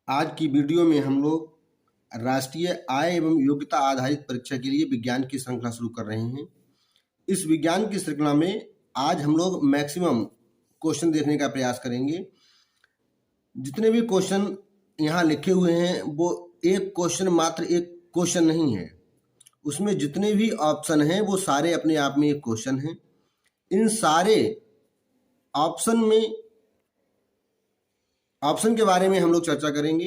आज की वीडियो में हम लोग राष्ट्रीय आय एवं योग्यता आधारित परीक्षा के लिए विज्ञान की श्रृंखला शुरू कर रहे हैं। इस विज्ञान की श्रृंखला में आज हम लोग मैक्सिमम क्वेश्चन देखने का प्रयास करेंगे। जितने भी क्वेश्चन यहाँ लिखे हुए हैं वो एक क्वेश्चन मात्र एक क्वेश्चन नहीं है, उसमें जितने भी ऑप्शन हैं वो सारे अपने आप में एक क्वेश्चन हैं। इन सारे ऑप्शन के बारे में हम लोग चर्चा करेंगे।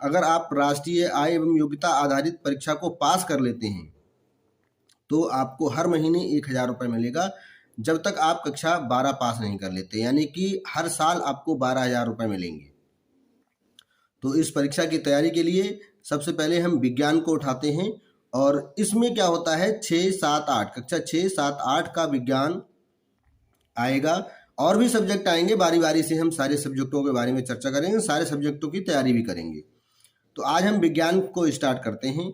अगर आप राष्ट्रीय आय एवं योग्यता आधारित परीक्षा को पास कर लेते हैं तो आपको हर महीने 1000 रुपये मिलेगा, जब तक आप कक्षा 12 पास नहीं कर लेते, यानी कि हर साल आपको 12,000 रुपये मिलेंगे। तो इस परीक्षा की तैयारी के लिए सबसे पहले हम विज्ञान को उठाते हैं और इसमें क्या होता है 6, 7, 8 कक्षा 6, 7, 8 का विज्ञान आएगा। और भी सब्जेक्ट आएंगे, बारी बारी से हम सारे सब्जेक्टों के बारे में चर्चा करेंगे, सारे सब्जेक्टों की तैयारी भी करेंगे। तो आज हम विज्ञान को स्टार्ट करते हैं।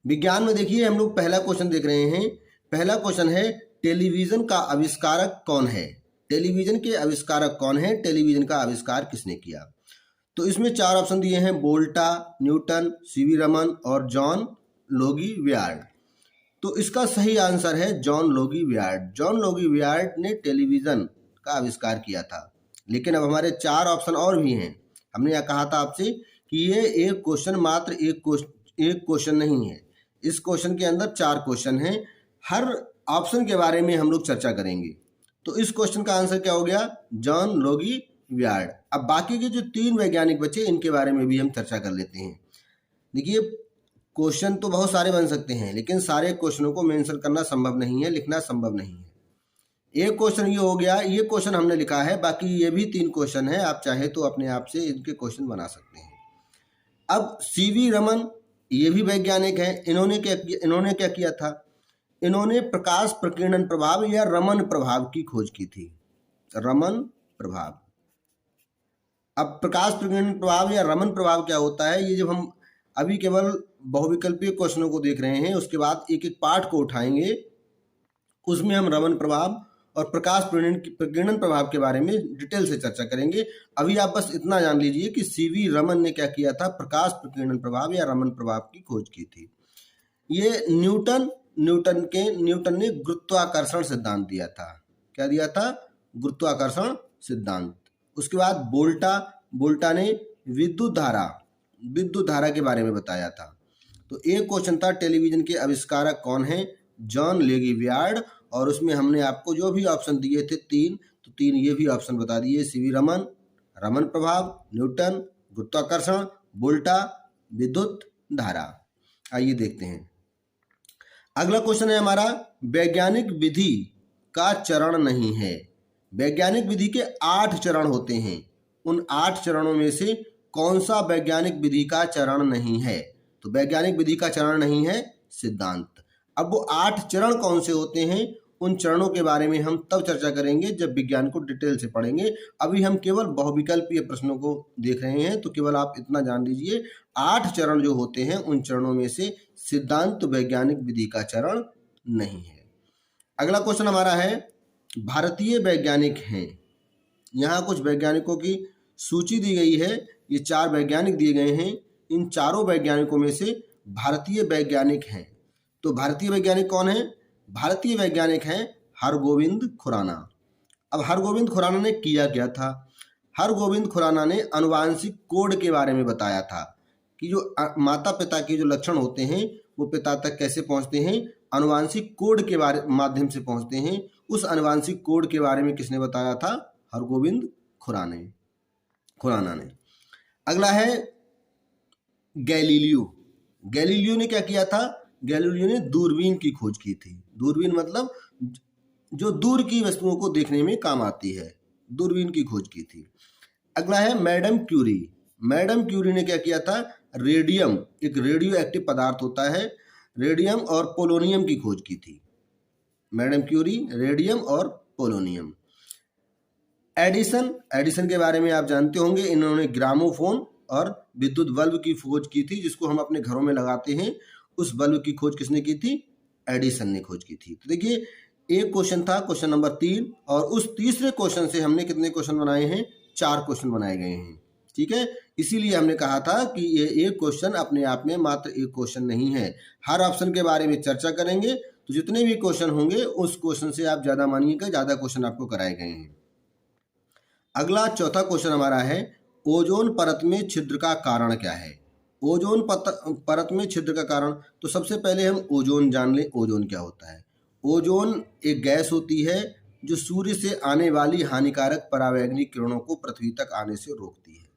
विज्ञान में देखिए हम लोग पहला क्वेश्चन देख रहे हैं। पहला क्वेश्चन है टेलीविजन का आविष्कारक कौन है। टेलीविजन के आविष्कारक कौन है, टेलीविजन का आविष्कार किसने किया। तो इसमें 4 ऑप्शन दिए हैं, वोल्टा, न्यूटन, सीवी रमन और जॉन लोगी वियार्ड। तो इसका सही आंसर है जॉन लोगी वियार्ड। जॉन लोगी वियार्ड ने टेलीविज़न का आविष्कार किया था। लेकिन अब हमारे 4 ऑप्शन और भी हैं। हमने यह कहा था आपसे कि ये एक क्वेश्चन मात्र एक क्वेश्चन नहीं है, इस क्वेश्चन के अंदर 4 क्वेश्चन हैं। हर ऑप्शन के बारे में हम लोग चर्चा करेंगे। तो इस क्वेश्चन का आंसर क्या हो गया, जॉन लोगी वियार्ड। अब बाकी के जो 3 वैज्ञानिक बचे इनके बारे में भी हम चर्चा कर लेते हैं। देखिए क्वेश्चन तो बहुत सारे बन सकते हैं, लेकिन सारे क्वेश्चनों को मेंशन करना संभव नहीं है, लिखना संभव नहीं है। एक क्वेश्चन ये हो गया, ये क्वेश्चन हमने लिखा है, बाकी ये भी 3 क्वेश्चन है। आप चाहे तो अपने आप से इनके क्वेश्चन बना सकते हैं। अब सीवी रमन ये भी वैज्ञानिक हैं। इन्होंने क्या किया था, इन्होंने प्रकाश प्रकीर्णन प्रभाव या रमन प्रभाव की खोज की थी। रमन प्रभाव। अब प्रकाश प्रकीर्णन प्रभाव या रमन प्रभाव क्या होता है, ये जब हम अभी केवल बहुविकल्पीय क्वेश्चनों को देख रहे हैं, उसके बाद एक एक पार्ट को उठाएंगे, उसमें हम रमन प्रभाव और प्रकाश प्रकीर्णन प्रभाव के बारे में डिटेल से चर्चा करेंगे। अभी आप बस इतना जान लीजिए कि सीवी रमन ने क्या किया था, प्रकाश प्रकीर्णन प्रभाव या रमन प्रभाव की खोज की थी। ये न्यूटन ने गुरुत्वाकर्षण सिद्धांत दिया था। क्या दिया था, गुरुत्वाकर्षण सिद्धांत। उसके बाद वोल्टा ने विद्युत धारा के बारे में बताया था। तो एक क्वेश्चन था टेलीविजन के आविष्कारक कौन है, जॉन लोगी वियार्ड। और उसमें हमने आपको जो भी ऑप्शन दिए थे 3, तो 3 ये भी ऑप्शन बता दिए, सीवी रमन, रमन प्रभाव, न्यूटन, गुरुत्वाकर्षण, वोल्टा, विद्युत धारा। आइए देखते हैं। अगला क्वेश्चन है हमारा, वैज्ञानिक विधि का चरण नहीं है। वैज्ञानिक विधि के 8 चरण होते हैं, उन 8 चरणों में से कौन सा वैज्ञानिक विधि का चरण नहीं है। तो वैज्ञानिक विधि का चरण नहीं है सिद्धांत। अब वो 8 चरण कौन से होते हैं, उन चरणों के बारे में हम तब चर्चा करेंगे जब विज्ञान को डिटेल से पढ़ेंगे। अभी हम केवल बहुविकल्पीय प्रश्नों को देख रहे हैं, तो केवल आप इतना जान लीजिए 8 चरण जो होते हैं उन चरणों में से सिद्धांत वैज्ञानिक विधि का चरण नहीं है। अगला क्वेश्चन हमारा है, भारतीय वैज्ञानिक हैं। यहाँ कुछ वैज्ञानिकों की सूची दी गई है। ये 4 वैज्ञानिक दिए गए हैं। इन चारों वैज्ञानिकों में से भारतीय वैज्ञानिक हैं। तो भारतीय वैज्ञानिक कौन है, भारतीय वैज्ञानिक हैं हरगोविंद खुराना। अब हरगोविंद खुराना ने किया क्या था, हरगोविंद खुराना ने आनुवांशिक कोड के बारे में बताया था कि जो माता पिता के जो लक्षण होते हैं वो पिता तक कैसे पहुंचते हैं, आनुवांशिक कोड के माध्यम से पहुंचते हैं। उस आनुवांशिक कोड के बारे में किसने बताया था, हरगोविंद खुराना ने। अगला है गैलीलियो ने क्या किया था, गैलीलियो ने दूरबीन की खोज की थी। दूरबीन मतलब जो दूर की वस्तुओं को देखने में काम आती है, दूरबीन की खोज की थी। अगला है मैडम क्यूरी ने क्या किया था, रेडियम, एक रेडियो एक्टिव पदार्थ होता है, रेडियम और पोलोनियम की खोज की थी। मैडम क्यूरी, रेडियम और पोलोनियम। एडिसन के बारे में आप जानते होंगे, इन्होंने ग्रामोफोन और विद्युत बल्ब की खोज की थी, जिसको हम अपने घरों में लगाते हैं। उस बल्ब की खोज किसने की थी, एडिसन ने खोज की थी। तो देखिए एक क्वेश्चन था, क्वेश्चन नंबर 3, और उस तीसरे क्वेश्चन से हमने कितने क्वेश्चन बनाए हैं, 4 क्वेश्चन बनाए गए हैं। ठीक है, इसीलिए हमने कहा था कि ये एक क्वेश्चन अपने आप में मात्र एक क्वेश्चन नहीं है, हर ऑप्शन के बारे में चर्चा करेंगे तो जितने भी क्वेश्चन होंगे उस क्वेश्चन से आप ज़्यादा मानिएगा, ज़्यादा क्वेश्चन आपको कराए गए हैं। अगला चौथा क्वेश्चन हमारा है, ओजोन परत में छिद्र का कारण क्या है? ओजोन परत में छिद्र का कारण, तो सबसे पहले हम ओजोन जान लें, ओजोन क्या होता है। ओजोन एक गैस होती है जो सूर्य से आने वाली हानिकारक परावैंगनिक किरणों को पृथ्वी तक आने से रोकती है।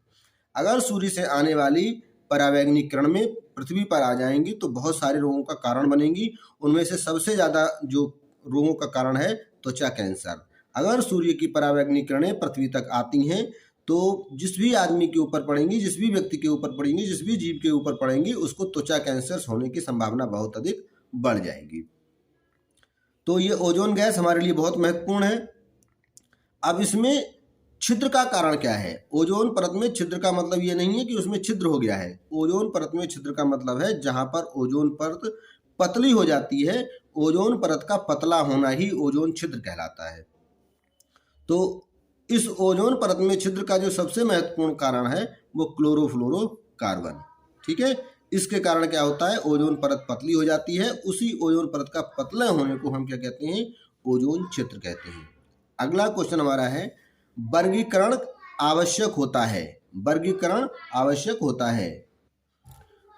अगर सूर्य से आने वाली परावैंगनिक किरण में पृथ्वी पर आ जाएंगी तो बहुत सारे रोगों का कारण बनेंगी। उनमें से सबसे ज़्यादा जो रोगों का कारण है त्वचा कैंसर। अगर सूर्य की परावैंगनिक किरणें पृथ्वी तक आती हैं तो जिस भी आदमी के ऊपर पड़ेंगी, जिस भी व्यक्ति के ऊपर पड़ेंगी, जिस भी जीव के ऊपर पड़ेंगी, उसको त्वचा कैंसर होने की संभावना बहुत अधिक बढ़ जाएगी। तो ये ओजोन गैस हमारे लिए बहुत महत्वपूर्ण है। अब इसमें छिद्र का कारण क्या है? ओजोन परत में छिद्र का मतलब ये नहीं है कि उसमें छिद्र हो गया है। ओजोन परत में छिद्र का मतलब है जहां पर ओजोन परत पतली हो जाती है, ओजोन परत का पतला होना ही ओजोन छिद्र कहलाता है। तो इस ओजोन परत में छिद्र का जो सबसे महत्वपूर्ण कारण है वो क्लोरोफ्लोरोकार्बन, ठीक है। इसके कारण क्या होता है, ओजोन परत पतली हो जाती है। उसी ओजोन परत का पतला होने को हम क्या कहते हैं? ओजोन छिद्र कहते हैं। अगला क्वेश्चन हमारा है, वर्गीकरण आवश्यक होता है। वर्गीकरण आवश्यक होता है।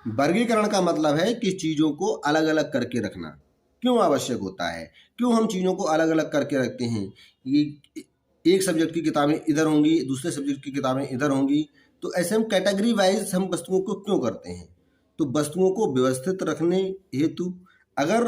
वर्गीकरण का मतलब है कि चीज़ों को अलग अलग करके रखना। क्यों आवश्यक होता है? क्यों हम चीज़ों को अलग अलग करके रखते हैं? ये एक सब्जेक्ट की किताबें इधर होंगी, दूसरे सब्जेक्ट की किताबें इधर होंगी, तो ऐसे हम कैटेगरी वाइज हम वस्तुओं को क्यों करते हैं? तो वस्तुओं को व्यवस्थित रखने हेतु। अगर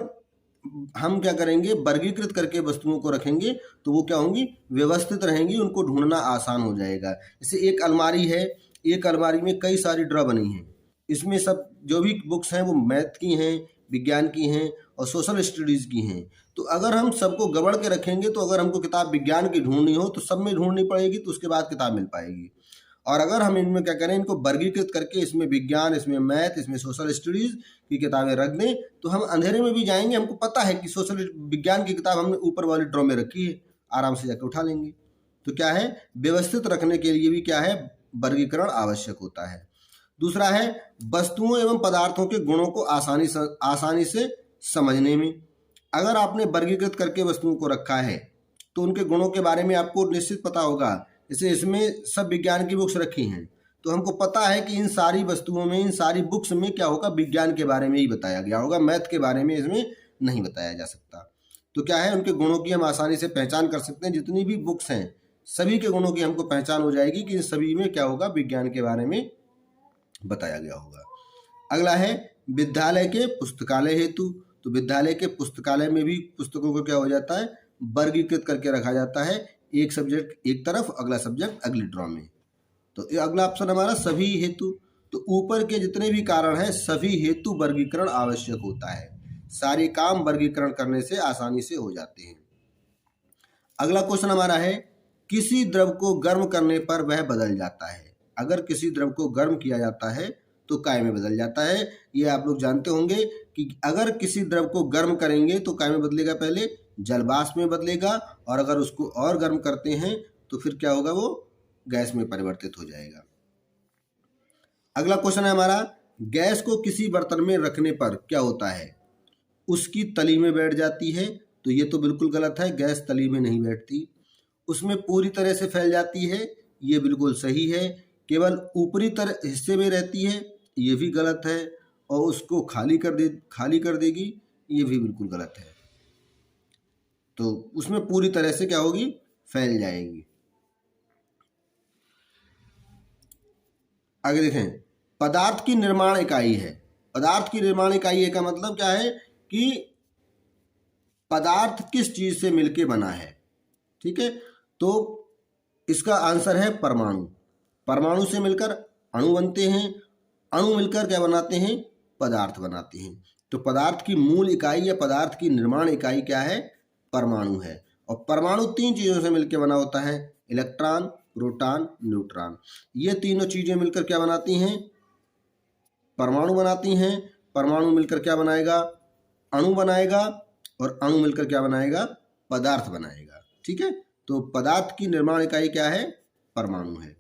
हम क्या करेंगे, वर्गीकृत करके वस्तुओं को रखेंगे तो वो क्या होंगी? व्यवस्थित रहेंगी, उनको ढूंढना आसान हो जाएगा। जैसे एक अलमारी है, एक अलमारी में कई सारी ड्रॉ बनी हैं, इसमें सब जो भी बुक्स हैं वो मैथ की हैं, विज्ञान की हैं और सोशल स्टडीज़ की हैं। तो अगर हम सबको गबड़ के रखेंगे तो अगर हमको किताब विज्ञान की ढूंढनी हो तो सब में ढूंढनी पड़ेगी, तो उसके बाद किताब मिल पाएगी। और अगर हम इनमें क्या करें, इनको वर्गीकृत करके इसमें विज्ञान, इसमें मैथ, इसमें सोशल स्टडीज़ की किताबें रख दें तो हम अंधेरे में भी जाएंगे, हमको पता है कि सोशल विज्ञान की किताब हमने ऊपर वाली ड्रॉ में रखी है, आराम से जाकर उठा लेंगे। तो क्या है, व्यवस्थित रखने के लिए भी क्या है, वर्गीकरण आवश्यक होता है। दूसरा है, वस्तुओं एवं पदार्थों के गुणों को आसानी से समझने में। अगर आपने वर्गीकृत करके वस्तुओं को रखा है तो उनके गुणों के बारे में आपको निश्चित पता होगा। जैसे इसमें सब विज्ञान की बुक्स रखी हैं तो हमको पता है कि इन सारी वस्तुओं में, इन सारी बुक्स में क्या होगा, विज्ञान के बारे में ही बताया गया होगा, मैथ के बारे में इसमें नहीं बताया जा सकता। तो क्या है, उनके गुणों की हम आसानी से पहचान कर सकते हैं। जितनी भी बुक्स हैं सभी के गुणों की हमको पहचान हो जाएगी कि इन सभी में क्या होगा, विज्ञान के बारे में बताया गया होगा। अगला है, विद्यालय के पुस्तकालय हेतु। तो विद्यालय के पुस्तकालय में भी पुस्तकों को क्या हो जाता है, वर्गीकृत करके रखा जाता है। एक सब्जेक्ट एक तरफ, अगला सब्जेक्ट अगली ड्रॉ में। तो अगला ऑप्शन हमारा सभी हेतु। तो ऊपर के जितने भी कारण हैं सभी हेतु वर्गीकरण आवश्यक होता है। सारे काम वर्गीकरण करने से आसानी से हो जाते हैं। अगला क्वेश्चन हमारा है, किसी द्रव को गर्म करने पर वह बदल जाता है। अगर किसी द्रव को गर्म किया जाता है तो काय में बदल जाता है। ये आप लोग जानते होंगे कि अगर किसी द्रव को गर्म करेंगे तो काय में बदलेगा, पहले जलवाष्प में बदलेगा, और अगर उसको और गर्म करते हैं तो फिर क्या होगा, वो गैस में परिवर्तित हो जाएगा। अगला क्वेश्चन है हमारा, गैस को किसी बर्तन में रखने पर क्या होता है, उसकी तली में बैठ जाती है। तो ये तो बिल्कुल गलत है, गैस तली में नहीं बैठती, उसमें पूरी तरह से फैल जाती है, ये बिल्कुल सही है। केवल ऊपरी तरह हिस्से में रहती है, ये भी गलत है। और उसको खाली कर देगी, ये भी बिल्कुल गलत है। तो उसमें पूरी तरह से क्या होगी, फैल जाएगी। आगे देखें, पदार्थ की निर्माण इकाई है। पदार्थ की निर्माण इकाई का मतलब क्या है कि पदार्थ किस चीज से मिलके बना है, ठीक है। तो इसका आंसर है परमाणु। परमाणु से मिलकर अणु बनते हैं, अणु मिलकर क्या बनाते हैं, पदार्थ बनाते हैं। तो पदार्थ की मूल इकाई या पदार्थ की निर्माण इकाई क्या है, परमाणु है। और परमाणु तीन चीज़ों से मिलकर बना होता है, इलेक्ट्रॉन, प्रोटॉन, न्यूट्रॉन। ये तीनों चीज़ें मिलकर क्या बनाती हैं, परमाणु बनाती हैं। परमाणु मिलकर क्या बनाएगा, अणु बनाएगा, और अणु मिलकर क्या बनाएगा, पदार्थ बनाएगा, ठीक है। तो पदार्थ की निर्माण इकाई क्या है, परमाणु है।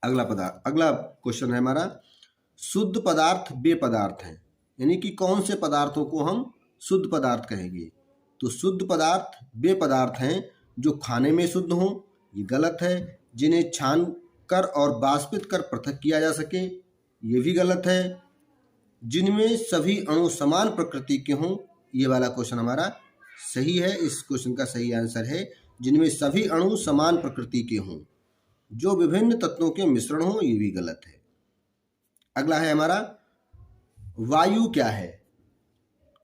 अगला क्वेश्चन है हमारा, शुद्ध पदार्थ वे पदार्थ हैं, यानी कि कौन से पदार्थों को हम शुद्ध पदार्थ कहेंगे। तो शुद्ध पदार्थ वे पदार्थ हैं जो खाने में शुद्ध हों, ये गलत है। जिन्हें छान कर और बाष्पित कर पृथक किया जा सके, ये भी गलत है। जिनमें सभी अणु समान प्रकृति के हों, ये वाला क्वेश्चन हमारा सही है। इस क्वेश्चन का सही आंसर है जिनमें सभी अणु समान प्रकृति के हों। जो विभिन्न तत्वों के मिश्रण हों, ये भी गलत है। अगला है हमारा, वायु क्या है।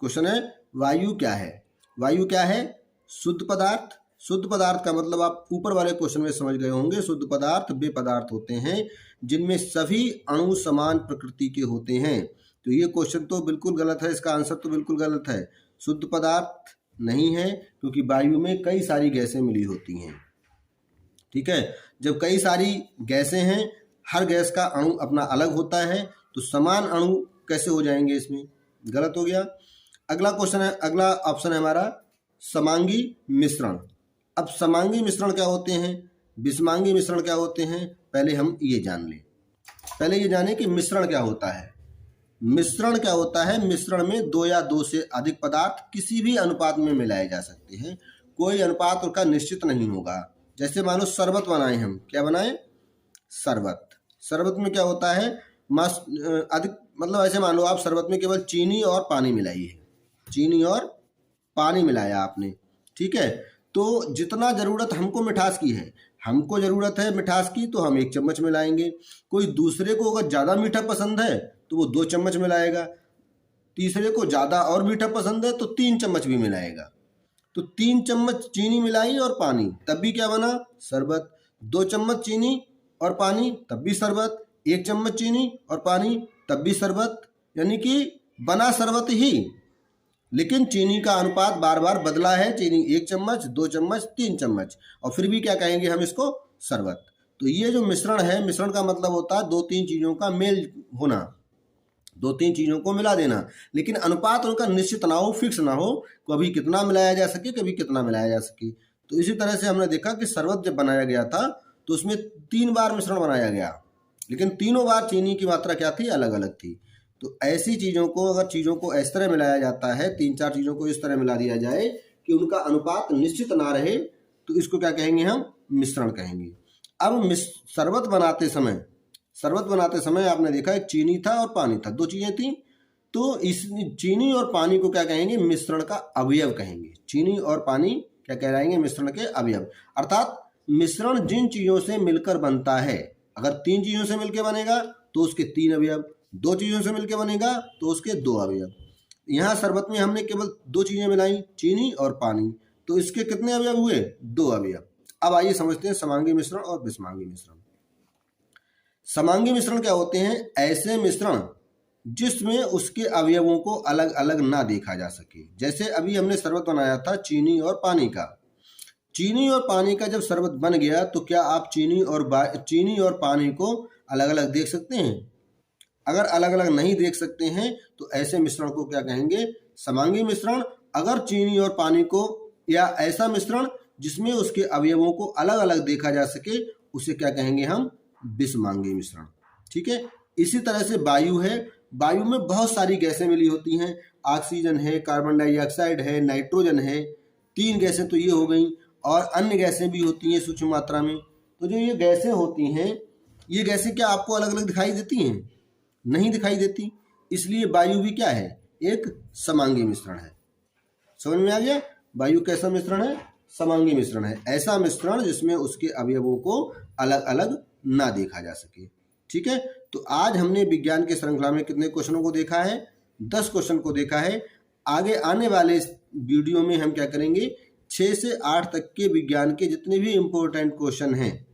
क्वेश्चन है वायु क्या है। वायु क्या है? शुद्ध पदार्थ। शुद्ध पदार्थ का मतलब आप ऊपर वाले क्वेश्चन में समझ गए होंगे। शुद्ध पदार्थ वे पदार्थ होते हैं जिनमें सभी अणु समान प्रकृति के होते हैं। तो ये क्वेश्चन तो बिल्कुल गलत है, इसका आंसर तो बिल्कुल गलत है। शुद्ध पदार्थ नहीं है, क्योंकि वायु में कई सारी गैसें मिली होती हैं। ठीक है, जब कई सारी गैसें हैं, हर गैस का अणु अपना अलग होता है, तो समान अणु कैसे हो जाएंगे, इसमें गलत हो गया। अगला क्वेश्चन है, अगला ऑप्शन है हमारा समांगी मिश्रण। अब समांगी मिश्रण क्या होते हैं, विषमांगी मिश्रण क्या होते हैं, पहले हम ये जान लें। पहले ये जानें कि मिश्रण क्या होता है। मिश्रण क्या होता है? मिश्रण में दो या दो से अधिक पदार्थ किसी भी अनुपात में मिलाए जा सकते हैं। कोई अनुपात उनका निश्चित नहीं होगा। जैसे मानो शरबत बनाए, हम क्या बनाए, शरबत। शरबत में क्या होता है, अधिक, मतलब ऐसे मान लो आप शरबत में केवल चीनी और पानी मिलाई है, चीनी और पानी मिलाया आपने, ठीक है। तो जितना ज़रूरत हमको मिठास की है, हमको ज़रूरत है मिठास की, तो हम 1 चम्मच मिलाएंगे। कोई दूसरे को अगर ज़्यादा मीठा पसंद है तो वो 2 चम्मच मिलाएगा। तीसरे को ज़्यादा और मीठा पसंद है तो 3 चम्मच भी मिलाएगा। तो 3 चम्मच चीनी मिलाई और पानी, तब भी क्या बना, शरबत। 2 चम्मच चीनी और पानी, तब भी शरबत। 1 चम्मच चीनी और पानी, तब भी शरबत। यानी कि बना शरबत ही, लेकिन चीनी का अनुपात बार बार बदला है। चीनी 1 चम्मच, 2 चम्मच, 3 चम्मच, और फिर भी क्या कहेंगे हम इसको, शरबत। तो ये जो मिश्रण है, मिश्रण का मतलब होता है 2-3 चीज़ों का मेल होना, 2-3 चीज़ों को मिला देना, लेकिन अनुपात उनका निश्चित ना हो, फिक्स ना हो, कभी कितना मिलाया जा सके, कभी कितना मिलाया जा सके। तो इसी तरह से हमने देखा कि शरबत जब बनाया गया था तो उसमें 3 बार मिश्रण बनाया गया, लेकिन तीनों बार चीनी की मात्रा क्या थी, अलग अलग थी। तो ऐसी चीज़ों को, अगर चीज़ों को इस तरह मिलाया जाता है, 3-4 चीज़ों को इस तरह मिला दिया जाए कि उनका अनुपात निश्चित ना रहे, तो इसको क्या कहेंगे हम, मिश्रण कहेंगे। अब शरबत बनाते समय आपने देखा एक चीनी था और पानी था, 2 चीज़ें थी। तो इस चीनी और पानी को क्या कहेंगे, मिश्रण का अवयव कहेंगे। चीनी और पानी क्या कहलाएंगे, मिश्रण के अवयव। अर्थात मिश्रण जिन चीज़ों से मिलकर बनता है, अगर 3 चीज़ों से मिलकर बनेगा तो उसके 3 अवयव, 2 चीज़ों से मिलकर बनेगा तो उसके 2 अवयव। यहाँ शरबत में हमने केवल 2 चीज़ें मिलाई, चीनी और पानी, तो इसके कितने अवयव हुए, 2 अवयव। अब आइए समझते हैं समांगी मिश्रण और विषमांगी मिश्रण। समांगी मिश्रण क्या होते हैं, ऐसे मिश्रण जिसमें उसके अवयवों को अलग अलग ना देखा जा सके। जैसे अभी हमने शरबत बनाया था चीनी और पानी का। चीनी और पानी का जब शरबत बन गया तो क्या आप चीनी और पानी को अलग अलग देख सकते हैं? अगर अलग अलग नहीं देख सकते हैं तो ऐसे मिश्रण को क्या कहेंगे, समांगी मिश्रण। अगर चीनी और पानी को, या ऐसा मिश्रण जिसमें उसके अवयवों को अलग अलग देखा जा सके, उसे क्या कहेंगे हम, विषमांगी मिश्रण। ठीक है। इसी तरह से वायु है। वायु में बहुत सारी गैसें मिली होती हैं, ऑक्सीजन है, कार्बन डाइऑक्साइड है, नाइट्रोजन है, 3 गैसें तो ये हो गई, और अन्य गैसें भी होती हैं सूक्ष्म मात्रा में। तो जो ये गैसें होती हैं, ये गैसें क्या आपको अलग अलग दिखाई देती हैं? नहीं दिखाई देती। इसलिए वायु भी क्या है, एक समांगी मिश्रण है। समझ में आ गया? वायु कैसा मिश्रण है, समांगी मिश्रण है। ऐसा मिश्रण जिसमें उसके अवयवों को अलग अलग ना देखा जा सके। ठीक है। तो आज हमने विज्ञान के श्रृंखला में कितने क्वेश्चनों को देखा है, 10 क्वेश्चन को देखा है। आगे आने वाले वीडियो में हम क्या करेंगे, 6 से 8 तक के विज्ञान के जितने भी इम्पोर्टेंट क्वेश्चन हैं,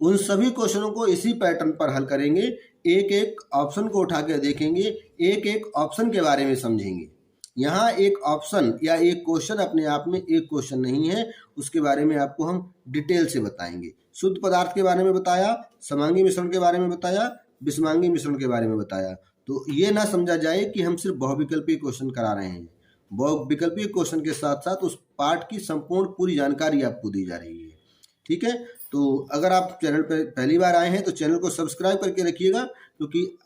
उन सभी क्वेश्चनों को इसी पैटर्न पर हल करेंगे। एक एक ऑप्शन को उठा कर देखेंगे, एक एक ऑप्शन के बारे में समझेंगे। यहाँ एक ऑप्शन या एक क्वेश्चन अपने आप में एक क्वेश्चन नहीं है, उसके बारे में आपको हम डिटेल से बताएंगे। शुद्ध पदार्थ के बारे में बताया, समांगी मिश्रण के बारे में बताया, विषमांगी मिश्रण के बारे में बताया। तो ये ना समझा जाए कि हम सिर्फ बहुविकल्पीय क्वेश्चन करा रहे हैं। बहुविकल्पीय क्वेश्चन के साथ साथ उस पाठ की संपूर्ण पूरी जानकारी आपको दी जा रही है। ठीक है। तो अगर आप चैनल पर पहली बार आए हैं तो चैनल को सब्सक्राइब करके रखिएगा, क्योंकि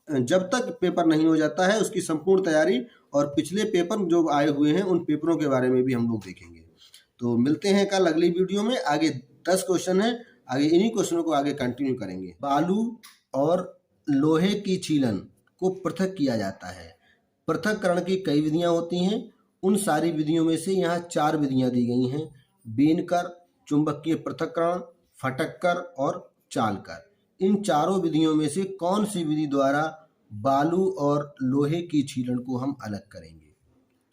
जब तक पेपर नहीं हो जाता है उसकी संपूर्ण तैयारी और पिछले पेपर जो आए हुए हैं उन पेपरों के बारे में भी हम लोग देखेंगे। तो मिलते हैं कल अगली वीडियो में। आगे 10 क्वेश्चन है, आगे इन्हीं क्वेश्चनों को आगे कंटिन्यू करेंगे। बालू और लोहे की छीलन को पृथक किया जाता है। पृथक्करण की कई विधियां होती हैं, उन सारी विधियों में से यहाँ 4 विधियां दी गई हैं: बीनकर, चुंबकीय पृथक्करण, फटककर और चालकर। इन चारों विधियों में से कौन सी विधि द्वारा बालू और लोहे की छीलन को हम अलग करेंगे?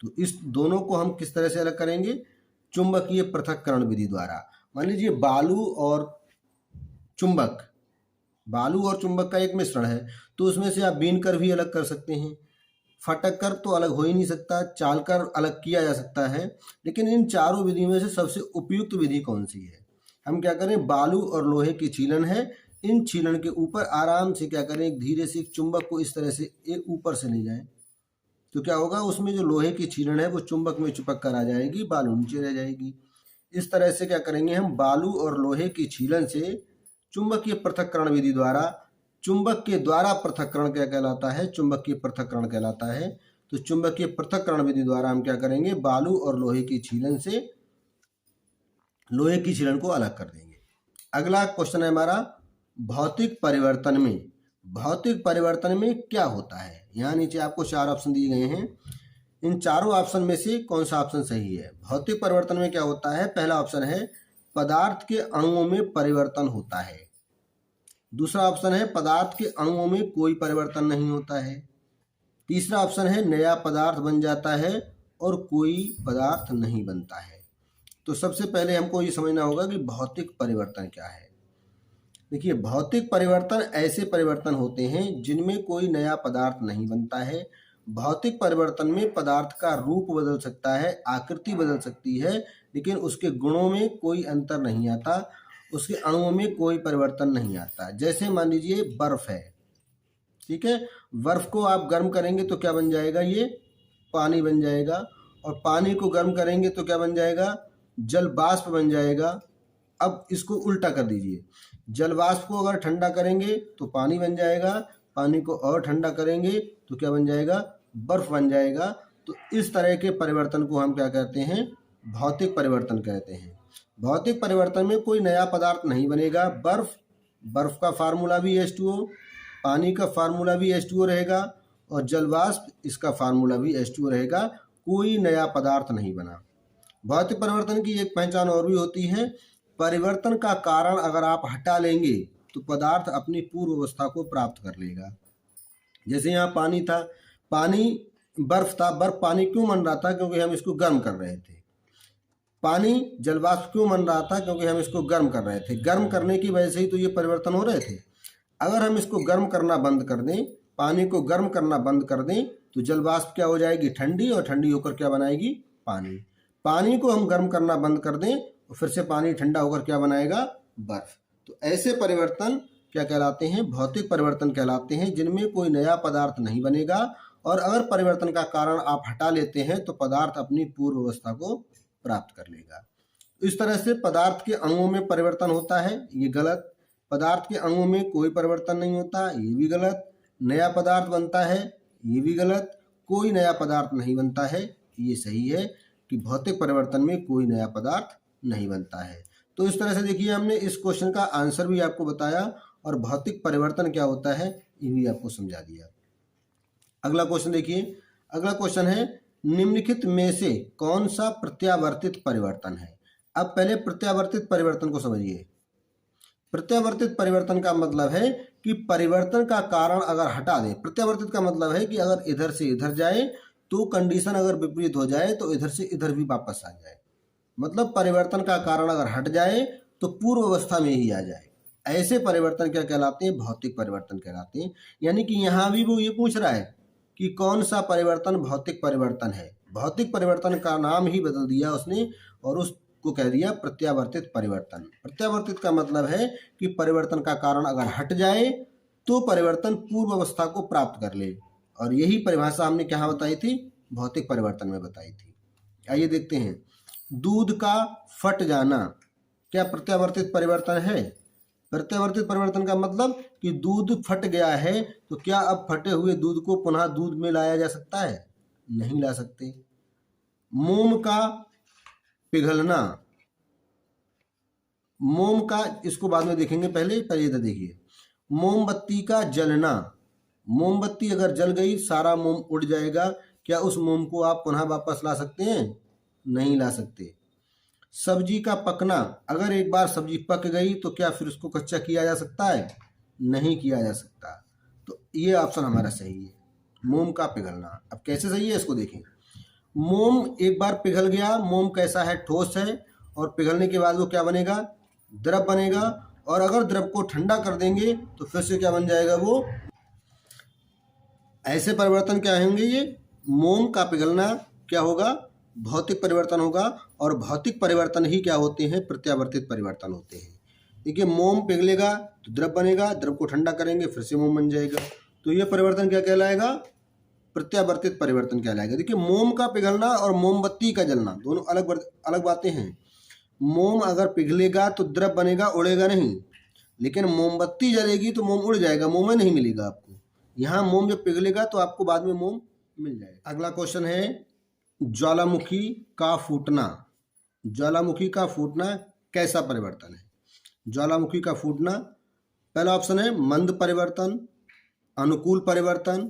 तो इस दोनों को हम किस तरह से अलग करेंगे? चुंबकीय पृथक्करण विधि द्वारा। मान लीजिए बालू और चुंबक, बालू और चुंबक का एक मिश्रण है, तो उसमें से आप बीनकर भी अलग कर सकते हैं। फटककर तो अलग हो ही नहीं सकता, चालकर अलग किया जा सकता है। लेकिन इन चारों विधियों में से सबसे उपयुक्त विधि कौन सी है? हम क्या करें, बालू और लोहे की छीलन है, इन छीलन के ऊपर आराम से क्या करें, एक धीरे से एक चुंबक को इस तरह से एक ऊपर से ले जाएं, तो क्या होगा, उसमें जो लोहे की छीलन है वो चुंबक में चिपक कर आ जाएगी, बालू नीचे रह जाएगी। इस तरह से क्या करेंगे हम, बालू और लोहे की छीलन से चुंबकीय पृथक्करण विधि द्वारा, चुंबक के द्वारा पृथक्करण क्या कहलाता है, चुंबकीय पृथक्करण कहलाता है। तो चुंबकीय पृथक्करण विधि द्वारा हम क्या करेंगे, बालू और लोहे की छीलन से लोहे की छीलन को अलग कर देंगे। अगला क्वेश्चन है हमारा, भौतिक परिवर्तन में, भौतिक परिवर्तन में क्या होता है? यहाँ नीचे आपको 4 ऑप्शन दिए गए हैं, इन चारों ऑप्शन में से कौन सा ऑप्शन सही है? भौतिक परिवर्तन में क्या होता है? पहला ऑप्शन है पदार्थ के अणुओं में परिवर्तन होता है। दूसरा ऑप्शन है पदार्थ के अणुओं में कोई परिवर्तन नहीं होता है। तीसरा ऑप्शन है नया पदार्थ बन जाता है और कोई पदार्थ नहीं बनता है। तो सबसे पहले हमको ये समझना होगा कि भौतिक परिवर्तन क्या है। देखिए, भौतिक परिवर्तन ऐसे परिवर्तन होते हैं जिनमें कोई नया पदार्थ नहीं बनता है। भौतिक परिवर्तन में पदार्थ का रूप बदल सकता है, आकृति बदल सकती है, लेकिन उसके गुणों में कोई अंतर नहीं आता, उसके अणुओं में कोई परिवर्तन नहीं आता। जैसे मान लीजिए बर्फ है, ठीक है, बर्फ को आप गर्म करेंगे तो क्या बन जाएगा, ये पानी बन जाएगा, और पानी को गर्म करेंगे तो क्या बन जाएगा, जल वाष्प बन जाएगा। अब इसको उल्टा कर दीजिए, जल वाष्प को अगर ठंडा करेंगे तो पानी बन जाएगा, पानी को और ठंडा करेंगे तो क्या बन जाएगा, बर्फ बन जाएगा। तो इस तरह के परिवर्तन को हम क्या कहते हैं, भौतिक परिवर्तन कहते हैं। भौतिक परिवर्तन में कोई नया पदार्थ नहीं बनेगा। बर्फ का फार्मूला भी H2O, पानी का फार्मूला भी H2O रहेगा, और जल वाष्प इसका फार्मूला भी H2O रहेगा, कोई नया पदार्थ नहीं बना। भौतिक परिवर्तन की एक पहचान और भी होती है, परिवर्तन का कारण अगर आप हटा लेंगे तो पदार्थ अपनी पूर्व अवस्था को प्राप्त कर लेगा। जैसे यहाँ पानी था, पानी बर्फ था, बर्फ पानी क्यों बन रहा था, क्योंकि हम इसको गर्म कर रहे थे। पानी जलवाष्प क्यों बन रहा था, क्योंकि हम इसको गर्म कर रहे थे। गर्म करने की वजह से ही तो ये परिवर्तन हो रहे थे। अगर हम इसको गर्म करना बंद कर दें, पानी को गर्म करना बंद कर दें, तो जलवाष्प क्या हो जाएगी, ठंडी, और ठंडी होकर क्या बनाएगी, पानी। पानी को हम गर्म करना बंद कर दें तो फिर से पानी ठंडा होकर क्या बनाएगा, बर्फ। तो ऐसे परिवर्तन क्या कहलाते हैं, भौतिक परिवर्तन कहलाते हैं, जिनमें कोई नया पदार्थ नहीं बनेगा, और अगर परिवर्तन का कारण आप हटा लेते हैं तो पदार्थ अपनी पूर्व अवस्था को प्राप्त कर लेगा। इस तरह से पदार्थ के अणुओं में परिवर्तन होता है, ये गलत। पदार्थ के अणुओं में कोई परिवर्तन नहीं होता, ये भी गलत। नया पदार्थ बनता है, ये भी गलत। कोई नया पदार्थ नहीं बनता है, ये सही है कि भौतिक परिवर्तन में कोई नया पदार्थ नहीं बनता है। तो इस तरह से देखिए, हमने इस क्वेश्चन का आंसर भी आपको बताया और भौतिक परिवर्तन क्या होता है ये भी आपको समझा दिया। अगला क्वेश्चन देखिए, अगला क्वेश्चन है, निम्नलिखित में से कौन सा प्रत्यावर्तित परिवर्तन है? अब पहले प्रत्यावर्तित परिवर्तन को समझिए। प्रत्यावर्तित परिवर्तन का मतलब है कि परिवर्तन का कारण अगर हटा दें। प्रत्यावर्तित का मतलब है कि अगर इधर से इधर जाए तो कंडीशन अगर विपरीत हो जाए तो इधर से इधर भी वापस आ जाए। मतलब परिवर्तन का कारण अगर हट जाए तो पूर्व अवस्था में ही आ जाए। ऐसे परिवर्तन क्या कहलाते हैं, भौतिक परिवर्तन कहलाते हैं। यानी कि यहाँ भी वो ये पूछ रहा है कि कौन सा परिवर्तन भौतिक परिवर्तन है। भौतिक परिवर्तन का नाम ही बदल दिया उसने और उसको कह दिया प्रत्यावर्तित परिवर्तन। प्रत्यावर्तित का मतलब है कि परिवर्तन का कारण अगर हट जाए तो परिवर्तन पूर्व अवस्था को प्राप्त कर ले, और यही परिभाषा हमने क्या बताई थी, भौतिक परिवर्तन में बताई थी। आइए देखते हैं, दूध का फट जाना क्या प्रत्यावर्तित परिवर्तन है? प्रत्यावर्तित परिवर्तन का मतलब कि दूध फट गया है, तो क्या अब फटे हुए दूध को पुनः दूध में लाया जा सकता है? नहीं ला सकते। मोम का पिघलना, मोम का, इसको बाद में देखेंगे, पहले इधर देखिए। मोमबत्ती का जलना, मोमबत्ती अगर जल गई सारा मोम उड़ जाएगा, क्या उस मोम को आप पुनः वापस ला सकते हैं? नहीं ला सकते। सब्जी का पकना, अगर एक बार सब्जी पक गई तो क्या फिर उसको कच्चा किया जा सकता है? नहीं किया जा सकता। तो ये ऑप्शन हमारा सही है, मोम का पिघलना। अब कैसे सही है इसको देखें। मोम एक बार पिघल गया, मोम कैसा है? ठोस है, और पिघलने के बाद वो क्या बनेगा? द्रव बनेगा, और अगर द्रव को ठंडा कर देंगे तो फिर से क्या बन जाएगा? वो ऐसे परिवर्तन क्या होंगे? ये मोम का पिघलना क्या होगा? भौतिक परिवर्तन होगा, और भौतिक परिवर्तन ही क्या होते हैं? प्रत्यावर्तित परिवर्तन होते हैं। देखिए, मोम पिघलेगा तो द्रव बनेगा, द्रव को ठंडा करेंगे फिर से मोम बन जाएगा, तो ये परिवर्तन क्या कहलाएगा? प्रत्यावर्तित परिवर्तन कहलाएगा। देखिए, मोम का पिघलना और मोमबत्ती का जलना दोनों अलग अलग बातें हैं। मोम अगर पिघलेगा तो द्रव बनेगा, उड़ेगा नहीं, लेकिन मोमबत्ती जलेगी तो मोम उड़ जाएगा, मोम नहीं मिलेगा आपको। यहाँ मोम जब पिघलेगा तो आपको बाद में मोम मिल जाएगा। अगला क्वेश्चन है ज्वालामुखी का फूटना। ज्वालामुखी का फूटना कैसा परिवर्तन है? ज्वालामुखी का फूटना, पहला ऑप्शन है मंद परिवर्तन, अनुकूल परिवर्तन,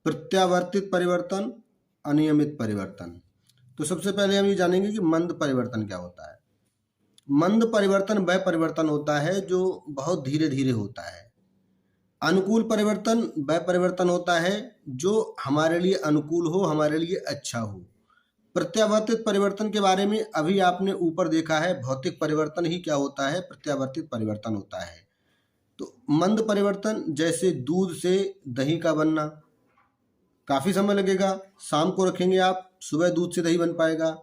प्रत्यावर्तित परिवर्तन, अनियमित परिवर्तन। तो सबसे पहले हम ये जानेंगे कि मंद परिवर्तन क्या होता है। मंद परिवर्तन वह परिवर्तन होता है जो बहुत धीरे धीरे होता है। अनुकूल परिवर्तन वह परिवर्तन होता है जो हमारे लिए अनुकूल हो, हमारे लिए अच्छा हो। प्रत्यावर्तित परिवर्तन के बारे में अभी आपने ऊपर देखा है, भौतिक परिवर्तन ही क्या होता है? प्रत्यावर्तित परिवर्तन होता है। तो मंद परिवर्तन जैसे दूध से दही का बनना, काफ़ी समय लगेगा, शाम को रखेंगे आप, सुबह दूध से दही बन पाएगा।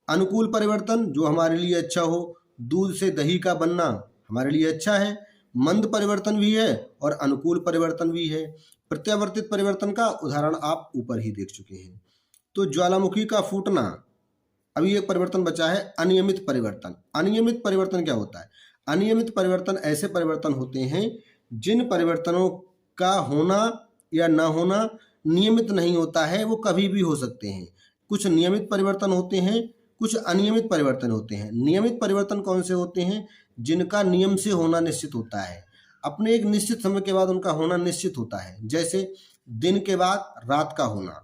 अनुकूल परिवर्तन जो हमारे लिए अच्छा हो, दूध से दही का बनना हमारे लिए अच्छा है। मंद परिवर्तन भी है और अनुकूल परिवर्तन भी है। प्रत्यावर्तित परिवर्तन का उदाहरण आप ऊपर ही देख चुके हैं। तो ज्वालामुखी का फूटना, अभी एक परिवर्तन बचा है अनियमित परिवर्तन। अनियमित परिवर्तन क्या होता है? अनियमित परिवर्तन ऐसे परिवर्तन होते हैं जिन परिवर्तनों का होना या न होना नियमित नहीं होता है, वो कभी भी हो सकते हैं। कुछ नियमित परिवर्तन होते हैं, कुछ अनियमित परिवर्तन होते हैं। नियमित परिवर्तन कौन से होते हैं? जिनका नियम से होना निश्चित होता है, अपने एक निश्चित समय के बाद उनका होना निश्चित होता है। जैसे दिन के बाद रात का होना,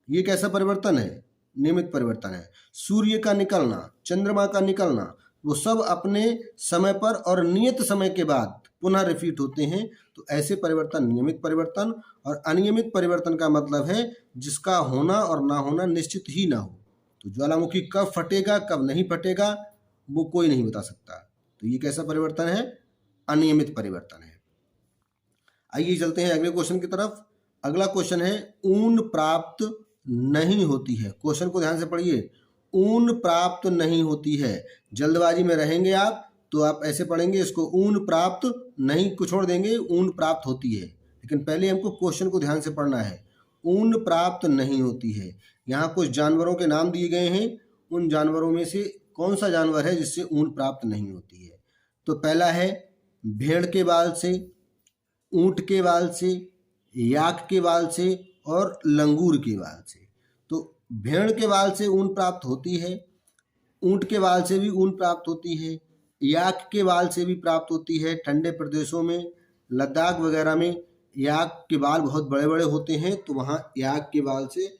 ये कैसा परिवर्तन है? नियमित परिवर्तन है। सूर्य का निकलना, चंद्रमा का निकलना, वो सब अपने समय पर और नियत समय के बाद पुनः रिपीट होते हैं। तो ऐसे परिवर्तन नियमित परिवर्तन, और अनियमित परिवर्तन का मतलब है जिसका होना और ना होना निश्चित ही ना हो। तो ज्वालामुखी कब फटेगा कब नहीं फटेगा वो कोई नहीं बता सकता। तो ये कैसा परिवर्तन है? अनियमित परिवर्तन है। आइए चलते हैं अगले क्वेश्चन की तरफ। अगला क्वेश्चन है ऊन प्राप्त नहीं होती है। क्वेश्चन को ध्यान से पढ़िए, ऊन प्राप्त नहीं होती है। जल्दबाजी में रहेंगे आप तो आप ऐसे पढ़ेंगे इसको, ऊन प्राप्त नहीं को छोड़ देंगे, ऊन प्राप्त होती है। लेकिन पहले हमको क्वेश्चन को ध्यान से पढ़ना है। ऊन प्राप्त नहीं होती है। यहाँ कुछ जानवरों के नाम दिए गए हैं, उन जानवरों में से कौन सा जानवर है जिससे ऊन प्राप्त नहीं होती है? तो पहला है भेड़ के बाल से, ऊंट के बाल से, याक के बाल से और लंगूर के बाल से। तो भेड़ के बाल से ऊन प्राप्त होती है, ऊंट के बाल से भी ऊन प्राप्त होती है, याक के बाल से भी प्राप्त होती है। ठंडे प्रदेशों में, लद्दाख वगैरह में याक के बाल बहुत बड़े बड़े होते हैं, तो वहाँ याक के बाल से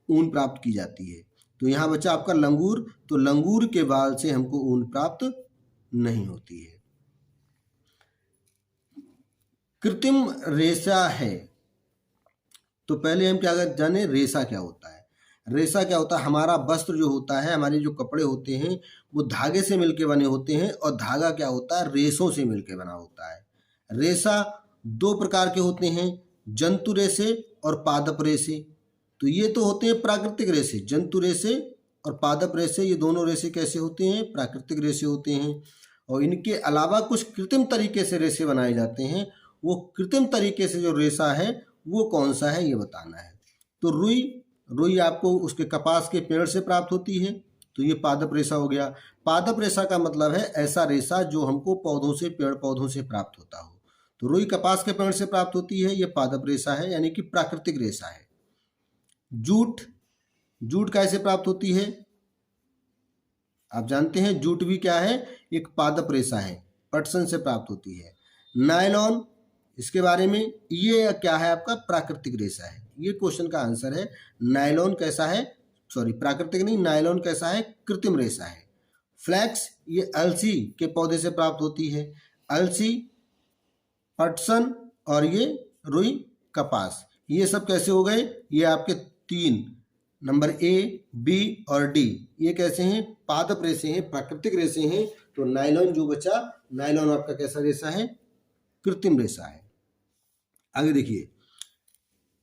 ऊन प्राप्त की जाती है। तो यहाँ बचा आपका लंगूर, तो लंगूर के बाल से हमको ऊन प्राप्त नहीं होती है। कृत्रिम रेशा है, तो पहले हम क्या जाने, रेशा क्या होता है। रेशा क्या होता है? हमारा वस्त्र जो होता है, हमारे जो कपड़े होते हैं वो धागे से मिलके बने होते हैं, और धागा क्या होता है? रेशों से मिलके बना होता है। रेशा दो प्रकार के होते हैं, जंतु रेशे और पादप रेशे। तो ये तो होते हैं प्राकृतिक रेशे, जंतु रेशे और पादप रेशे, ये दोनों रेशे कैसे होते हैं? प्राकृतिक रेशे होते हैं। और इनके अलावा कुछ कृत्रिम तरीके से रेशे बनाए जाते हैं। वो कृत्रिम तरीके से जो रेशा है वो कौन सा है ये बताना है। तो रुई, रुई आपको उसके कपास के पेड़ से प्राप्त होती है। तो ये पादप रेशा हो गया। पादप रेशा का मतलब है ऐसा रेशा जो हमको पौधों से, पेड़ पौधों से प्राप्त होता हो। तो रुई कपास के पेड़ से प्राप्त होती है, ये पादप रेशा है यानी कि प्राकृतिक रेशा है। जूट, जूट कैसे प्राप्त होती है? आप जानते हैं जूट भी क्या है, एक पादप रेशा है, पटसन से प्राप्त होती है। नायलॉन, इसके बारे में, ये क्या है आपका, प्राकृतिक रेशा है। ये क्वेश्चन का आंसर है। नायलॉन कैसा है, सॉरी प्राकृतिक नहीं, नायलॉन कैसा है, कृत्रिम रेशा है। फ्लैक्स, ये अलसी के पौधे से प्राप्त होती है। अलसी, पटसन और ये रुई कपास, ये सब कैसे हो गए, ये आपके 3 नंबर ए, बी और डी, ये कैसे हैं, पादप रेशे हैं, प्राकृतिक रेशे हैं। तो नायलॉन जो बचा, नायलॉन आपका कैसा रेशा है, कृत्रिम रेशा है। आगे देखिए,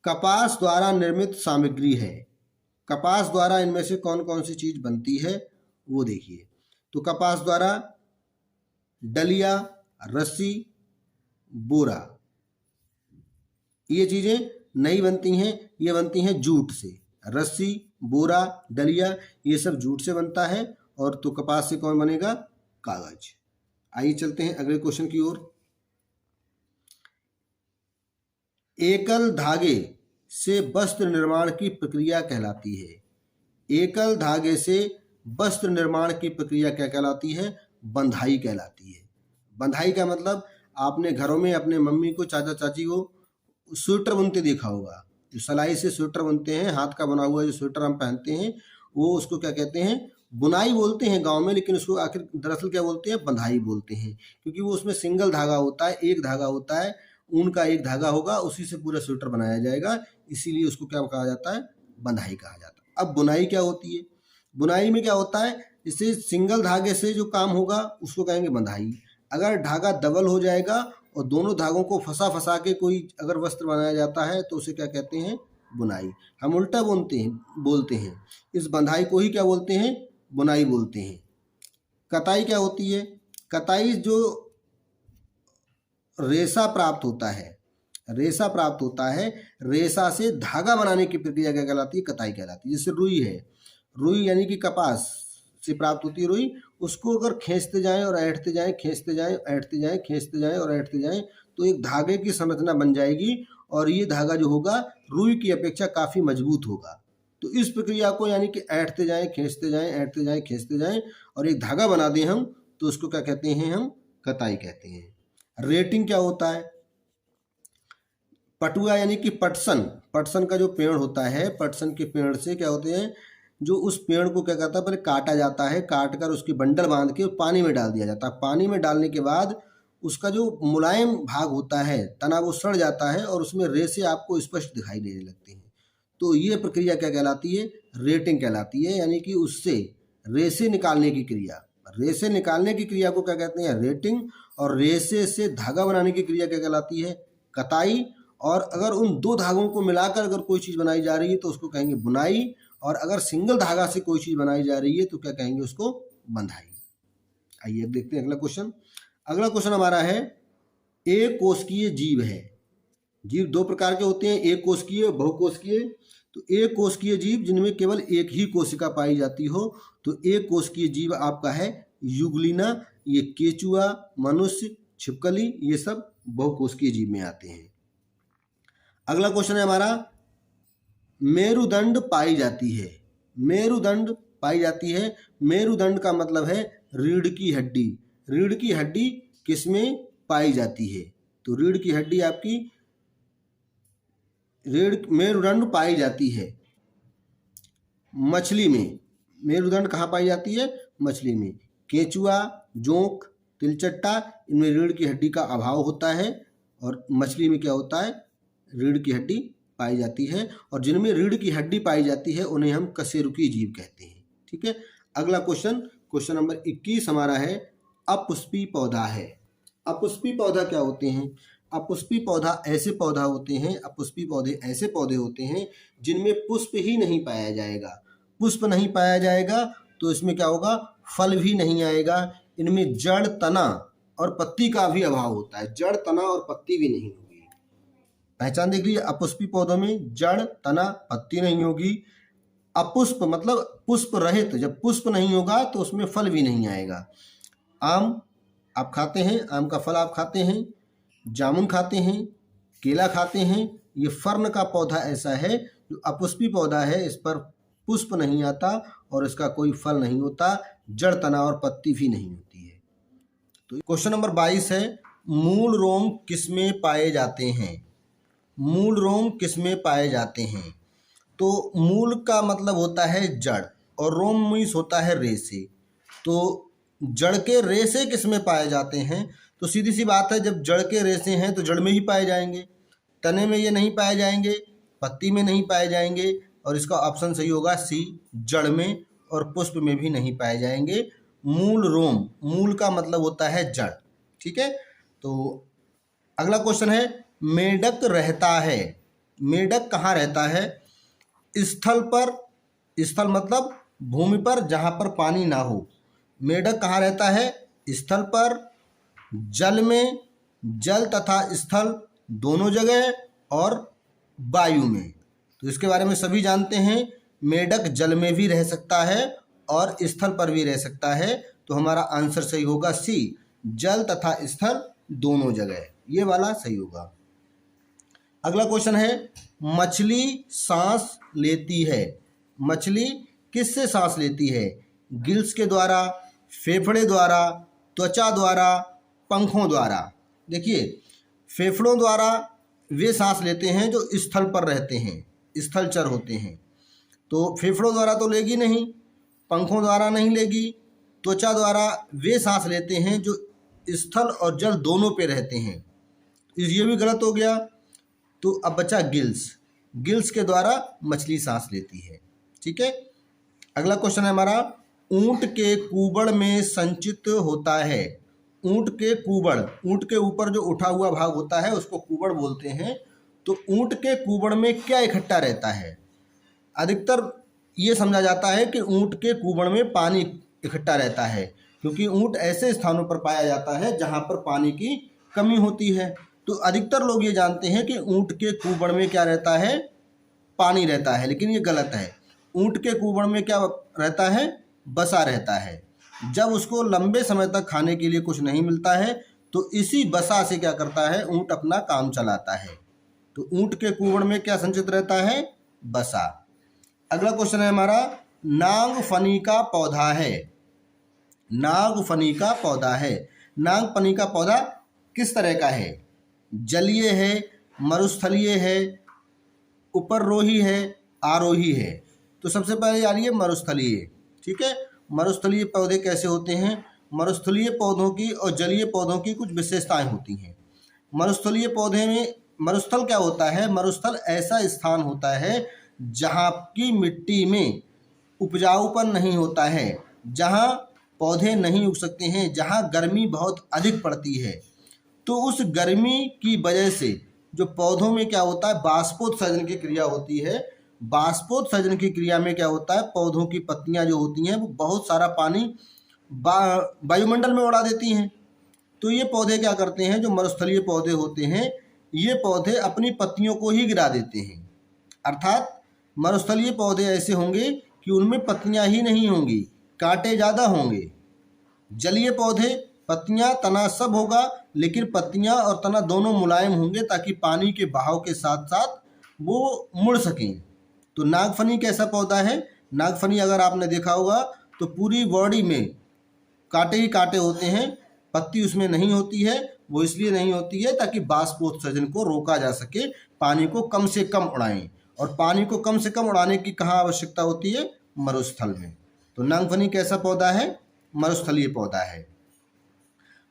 कपास द्वारा निर्मित सामग्री है। कपास द्वारा इनमें से कौन कौन सी चीज बनती है वो देखिए। तो कपास द्वारा डलिया, रस्सी, बोरा, ये चीजें नहीं बनती हैं, ये बनती हैं जूट से। रस्सी, बोरा, डलिया, ये सब जूट से बनता है। और तो कपास से कौन बनेगा, कागज। आइए चलते हैं अगले क्वेश्चन की ओर। एकल धागे से वस्त्र निर्माण की प्रक्रिया कहलाती है। एकल धागे से वस्त्र निर्माण की प्रक्रिया क्या कहलाती है, बंधाई कहलाती है। बंधाई का मतलब, आपने घरों में अपने मम्मी को, चाचा चाची को स्वेटर बुनते देखा होगा। जो सिलाई से स्वेटर बनते हैं, हाथ का बना हुआ जो स्वेटर हम पहनते हैं, वो उसको क्या कहते हैं, बुनाई बोलते हैं गांव में, लेकिन उसको आखिर दरअसल क्या बोलते हैं, बंधाई बोलते हैं। क्योंकि वो उसमें सिंगल धागा होता है, एक धागा होता है, ऊन का एक धागा होगा, उसी से पूरा स्वेटर बनाया जाएगा, इसीलिए उसको क्या कहा जाता है, बंधाई कहा जाता है। अब बुनाई क्या होती है, बुनाई में क्या होता है, इससे सिंगल धागे से जो काम होगा उसको कहेंगे बंधाई। अगर धागा डबल हो जाएगा और दोनों धागों को फंसा फंसा के कोई अगर वस्त्र बनाया जाता है तो उसे क्या कहते हैं, बुनाई। हम उल्टा बोलते हैं, इस बंधाई को ही क्या बोलते हैं, बुनाई बोलते हैं। कताई क्या होती है, कताई जो रेशा प्राप्त होता है, रेशा प्राप्त होता है, रेशा से धागा बनाने की प्रक्रिया क्या कहलाती है, कताई कहलाती है। जैसे रुई है, रुई यानी कि कपास से प्राप्त होती है रुई, उसको अगर खींचते जाएं और ऐंठते जाएं, खींचते जाएं, ऐंठते जाएं, खींचते जाएं और ऐंठते जाएं, तो एक धागे की संरचना बन जाएगी और ये धागा जो होगा रुई की अपेक्षा काफ़ी मजबूत होगा। तो इस प्रक्रिया को यानी कि ऐंठते जाएं, खींचते जाएं, ऐंठते जाएं, खींचते जाएं और एक धागा बना दें हम, तो उसको क्या कहते हैं, हम कताई कहते हैं। रेटिंग क्या होता है, पटुआ यानी कि पटसन, पटसन का जो पेड़ होता है, पटसन के पेड़ से क्या होते हैं, जो उस पेड़ को क्या कहता है, पहले काटा जाता है, काट कर उसकी बंडल बांध के पानी में डाल दिया जाता है। पानी में डालने के बाद उसका जो मुलायम भाग होता है, तना, वो सड़ जाता है और उसमें रेशे आपको स्पष्ट दिखाई देने लगते हैं। तो ये प्रक्रिया क्या कहलाती है, रेटिंग कहलाती है, यानी कि उससे रेशे निकालने की क्रिया, रेशे निकालने की क्रिया को क्या कहते हैं, रेटिंग। और रेशे से धागा बनाने की क्रिया क्या कहलाती है, कताई। और अगर उन दो धागों को मिलाकर अगर कोई चीज़ बनाई जा रही है तो उसको कहेंगे बुनाई, और अगर सिंगल धागा से कोई चीज़ बनाई जा रही है तो क्या कहेंगे, उसको बंधाई। आइए अब देखते हैं अगला क्वेश्चन। अगला क्वेश्चन हमारा है, एक कोशिकीय जीव है। जीव दो प्रकार के होते हैं, एक कोशिकीय, बहुकोशिकीय। तो एक कोशिकीय जीव जिनमें केवल एक ही कोशिका पाई जाती हो, तो एक कोशिकीय जीव आपका है यूग्लिना। ये केचुआ, मनुष्य, छिपकली, ये सब बहुकोशिकीय जीव में आते हैं। अगला क्वेश्चन है हमारा, मेरुदंड पाई जाती है। मेरुदंड पाई जाती है, मेरुदंड का मतलब है रीढ़ की हड्डी। रीढ़ की हड्डी किसमें पाई जाती है, तो रीढ़ की हड्डी आपकी मेरुदंड पाई जाती है मछली में। मेरुदंड कहाँ पाई जाती है, मछली में। केचुआ, जोंक, तिलचट्टा, इनमें रीढ़ की हड्डी का अभाव होता है और मछली में क्या होता है, रीढ़ की हड्डी पाई जाती है। और जिनमें रीढ़ की हड्डी पाई जाती है उन्हें हम कशेरुकी जीव कहते हैं। ठीक है, अगला क्वेश्चन नंबर 21 हमारा है, अपुष्पी पौधा है। अपुष्पी पौधा क्या होते हैं, अपुष्पी पौधा ऐसे पौधा होते हैं, अपुष्पी पौधे ऐसे पौधे होते हैं जिनमें पुष्प ही नहीं पाया जाएगा। पुष्प नहीं पाया जाएगा तो इसमें क्या होगा, फल भी नहीं आएगा। इनमें जड़, तना और पत्ती का भी अभाव होता है, जड़, तना और पत्ती भी नहीं होगी। पहचान देख लीजिए, अपुष्पी पौधों में जड़, तना, पत्ती नहीं होगी। अपुष्प मतलब पुष्प रहित, जब पुष्प नहीं होगा तो उसमें फल भी नहीं आएगा। आम आप खाते हैं, आम का फल आप खाते हैं, जामुन खाते हैं, केला खाते हैं। ये फर्न का पौधा ऐसा है जो अपुष्पी पौधा है, इस पर पुष्प नहीं आता और इसका कोई फल नहीं होता, जड़, तना और पत्ती भी नहीं होती है। तो क्वेश्चन नंबर 22 है, मूल रोम किसमें पाए जाते हैं? मूल रोम किसमें पाए जाते हैं? तो मूल का मतलब होता है जड़ और रोम मीन्स होता है रेशे। तो जड़ के रेशे किसमें पाए जाते हैं? तो सीधी सी बात है, जब जड़ के रेशे हैं तो जड़ में ही पाए जाएंगे, तने में ये नहीं पाए जाएंगे, पत्ती में नहीं पाए जाएंगे, और इसका ऑप्शन सही होगा सी, जड़ में और पुष्प में भी नहीं पाए जाएंगे। मूल रोम, मूल का मतलब होता है जड़। ठीक है, तो अगला क्वेश्चन है, मेढक रहता है, मेढक कहाँ रहता है? स्थल पर, स्थल मतलब भूमि पर जहाँ पर पानी ना हो। मेढक कहाँ रहता है? स्थल पर, जल में, जल तथा स्थल दोनों जगह, और वायु में। तो इसके बारे में सभी जानते हैं, मेढक जल में भी रह सकता है और स्थल पर भी रह सकता है। तो हमारा आंसर सही होगा सी, जल तथा स्थल दोनों जगह, ये वाला सही होगा। अगला क्वेश्चन है, मछली सांस लेती है, मछली किससे सांस लेती है? गिल्स के द्वारा, फेफड़े द्वारा, त्वचा द्वारा, पंखों द्वारा। देखिए, फेफड़ों द्वारा वे सांस लेते हैं जो स्थल पर रहते हैं, स्थलचर होते हैं, तो फेफड़ों द्वारा तो लेगी नहीं, पंखों द्वारा नहीं लेगी, त्वचा द्वारा वे सांस लेते हैं जो स्थल और जल दोनों पे रहते हैं, ये भी गलत हो गया। तो अब बचा गिल्स, गिल्स के द्वारा मछली सांस लेती है। ठीक है, अगला क्वेश्चन है हमारा, ऊंट के कूबड़ में संचित होता है। ऊंट के कूबड़, ऊंट के ऊपर जो उठा हुआ भाग होता है उसको कूबड़ बोलते हैं। तो ऊंट के कूबड़ में क्या इकट्ठा रहता है? अधिकतर ये समझा जाता है कि ऊंट के कूबड़ में पानी इकट्ठा रहता है, क्योंकि ऊंट ऐसे स्थानों पर पाया जाता है जहां पर पानी की कमी होती है। तो अधिकतर लोग ये जानते हैं कि ऊंट के कूबड़ में क्या रहता है? पानी रहता है, लेकिन ये गलत है। ऊंट के कूबड़ में क्या रहता है? बसा रहता है। जब उसको लंबे समय तक खाने के लिए कुछ नहीं मिलता है तो इसी बसा से क्या करता है? ऊंट अपना काम चलाता है। तो ऊंट के कूबड़ में क्या संचित रहता है? बसा। अगला क्वेश्चन है हमारा, नागफनी का पौधा है, नागफनी का पौधा है। नागफनी का पौधा किस तरह का है? जलीय है, मरुस्थलीय है, उपरोही है, आरोही है। तो सबसे पहले आ रही है मरुस्थलीय। ठीक है, मरुस्थलीय पौधे कैसे होते हैं? मरुस्थलीय पौधों की और जलीय पौधों की कुछ विशेषताएं होती हैं। मरुस्थलीय पौधे में, मरुस्थल क्या होता है? मरुस्थल ऐसा स्थान होता है जहाँ की मिट्टी में उपजाऊपन नहीं होता है, जहाँ पौधे नहीं उग सकते हैं, जहाँ गर्मी बहुत अधिक पड़ती है। तो उस गर्मी की वजह से जो पौधों में क्या होता है? बाष्पोत्सर्जन की क्रिया होती है। बाष्पोत्सर्जन की क्रिया में क्या होता है? पौधों की पत्तियां जो होती हैं वो बहुत सारा पानी वायुमंडल में उड़ा देती हैं। तो ये पौधे क्या करते हैं? जो मरुस्थलीय पौधे होते हैं, ये पौधे अपनी पत्तियों को ही गिरा देते हैं। अर्थात मरुस्थलीय पौधे ऐसे होंगे कि उनमें पत्तियां ही नहीं होंगी, कांटे ज़्यादा होंगे। जलीय पौधे पत्तियां, तना सब होगा, लेकिन पत्तियां और तना दोनों मुलायम होंगे ताकि पानी के बहाव के साथ साथ वो मुड़ सकें। तो नागफनी कैसा पौधा है? नागफनी अगर आपने देखा होगा तो पूरी बॉडी में कांटे ही कांटे होते हैं, पत्ती उसमें नहीं होती है। वो इसलिए नहीं होती है ताकि बाष्पोत्सर्जन को रोका जा सके, पानी को कम से कम उड़ाएं। और पानी को कम से कम उड़ाने की कहाँ आवश्यकता होती है? मरुस्थल में। तो नागफनी कैसा पौधा है? मरुस्थलीय पौधा है।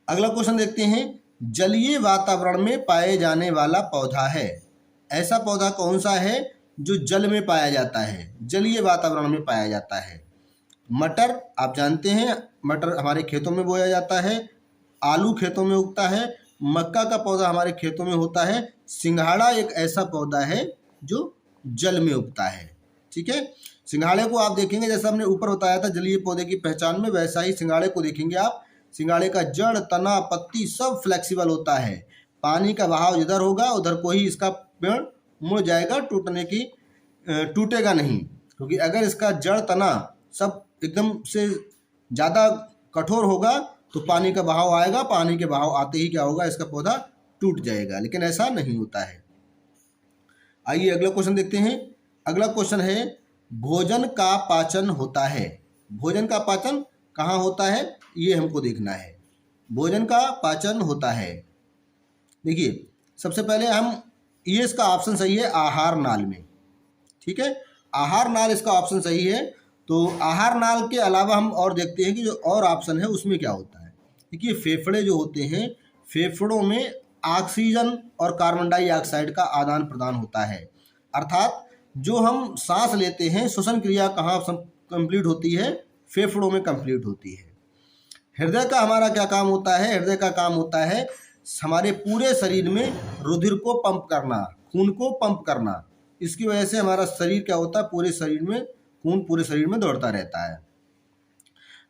अगला क्वेश्चन देखते हैं, जलीय वातावरण में पाए जाने वाला पौधा है। ऐसा पौधा कौन सा है जो जल में पाया जाता है, जलीय वातावरण में पाया जाता है? मटर, आप जानते हैं मटर हमारे खेतों में बोया जाता है, आलू खेतों में उगता है, मक्का का पौधा हमारे खेतों में होता है, सिंघाड़ा एक ऐसा पौधा है जो जल में उगता है। ठीक है, सिंघाड़े को आप देखेंगे, जैसा हमने ऊपर बताया था जलीय पौधे की पहचान में, वैसा ही सिंघाड़े को देखेंगे आप। सिंघाड़े का जड़, तना, पत्ती सब फ्लेक्सिबल होता है। पानी का बहाव जिधर होगा उधर को ही इसका पेड़ मुड़ जाएगा, टूटने की टूटेगा नहीं। क्योंकि अगर इसका जड़ तना सब एकदम से ज़्यादा कठोर होगा तो पानी का बहाव आएगा, पानी के बहाव आते ही क्या होगा, इसका पौधा टूट जाएगा, लेकिन ऐसा नहीं होता है। आइए अगला क्वेश्चन देखते हैं। अगला क्वेश्चन है, भोजन का पाचन होता है। भोजन का पाचन कहाँ होता है, ये हमको देखना है। भोजन का पाचन होता है, देखिए सबसे पहले हम, ये इसका ऑप्शन सही है आहार नाल में, ठीक है, आहार नाल इसका ऑप्शन सही है। तो आहार नाल के अलावा हम और देखते हैं कि जो और ऑप्शन है उसमें क्या होता है। देखिए फेफड़े जो होते हैं, फेफड़ों में ऑक्सीजन और कार्बन डाइऑक्साइड का आदान प्रदान होता है, अर्थात जो हम सांस लेते हैं, श्वसन क्रिया कहाँ कंप्लीट होती है, फेफड़ों में कंप्लीट होती है। हृदय का हमारा क्या काम होता है, हृदय का काम होता है हमारे पूरे शरीर में रुधिर को पंप करना, खून को पंप करना। इसकी वजह से हमारा शरीर क्या होता है, पूरे शरीर में खून पूरे शरीर में दौड़ता रहता है।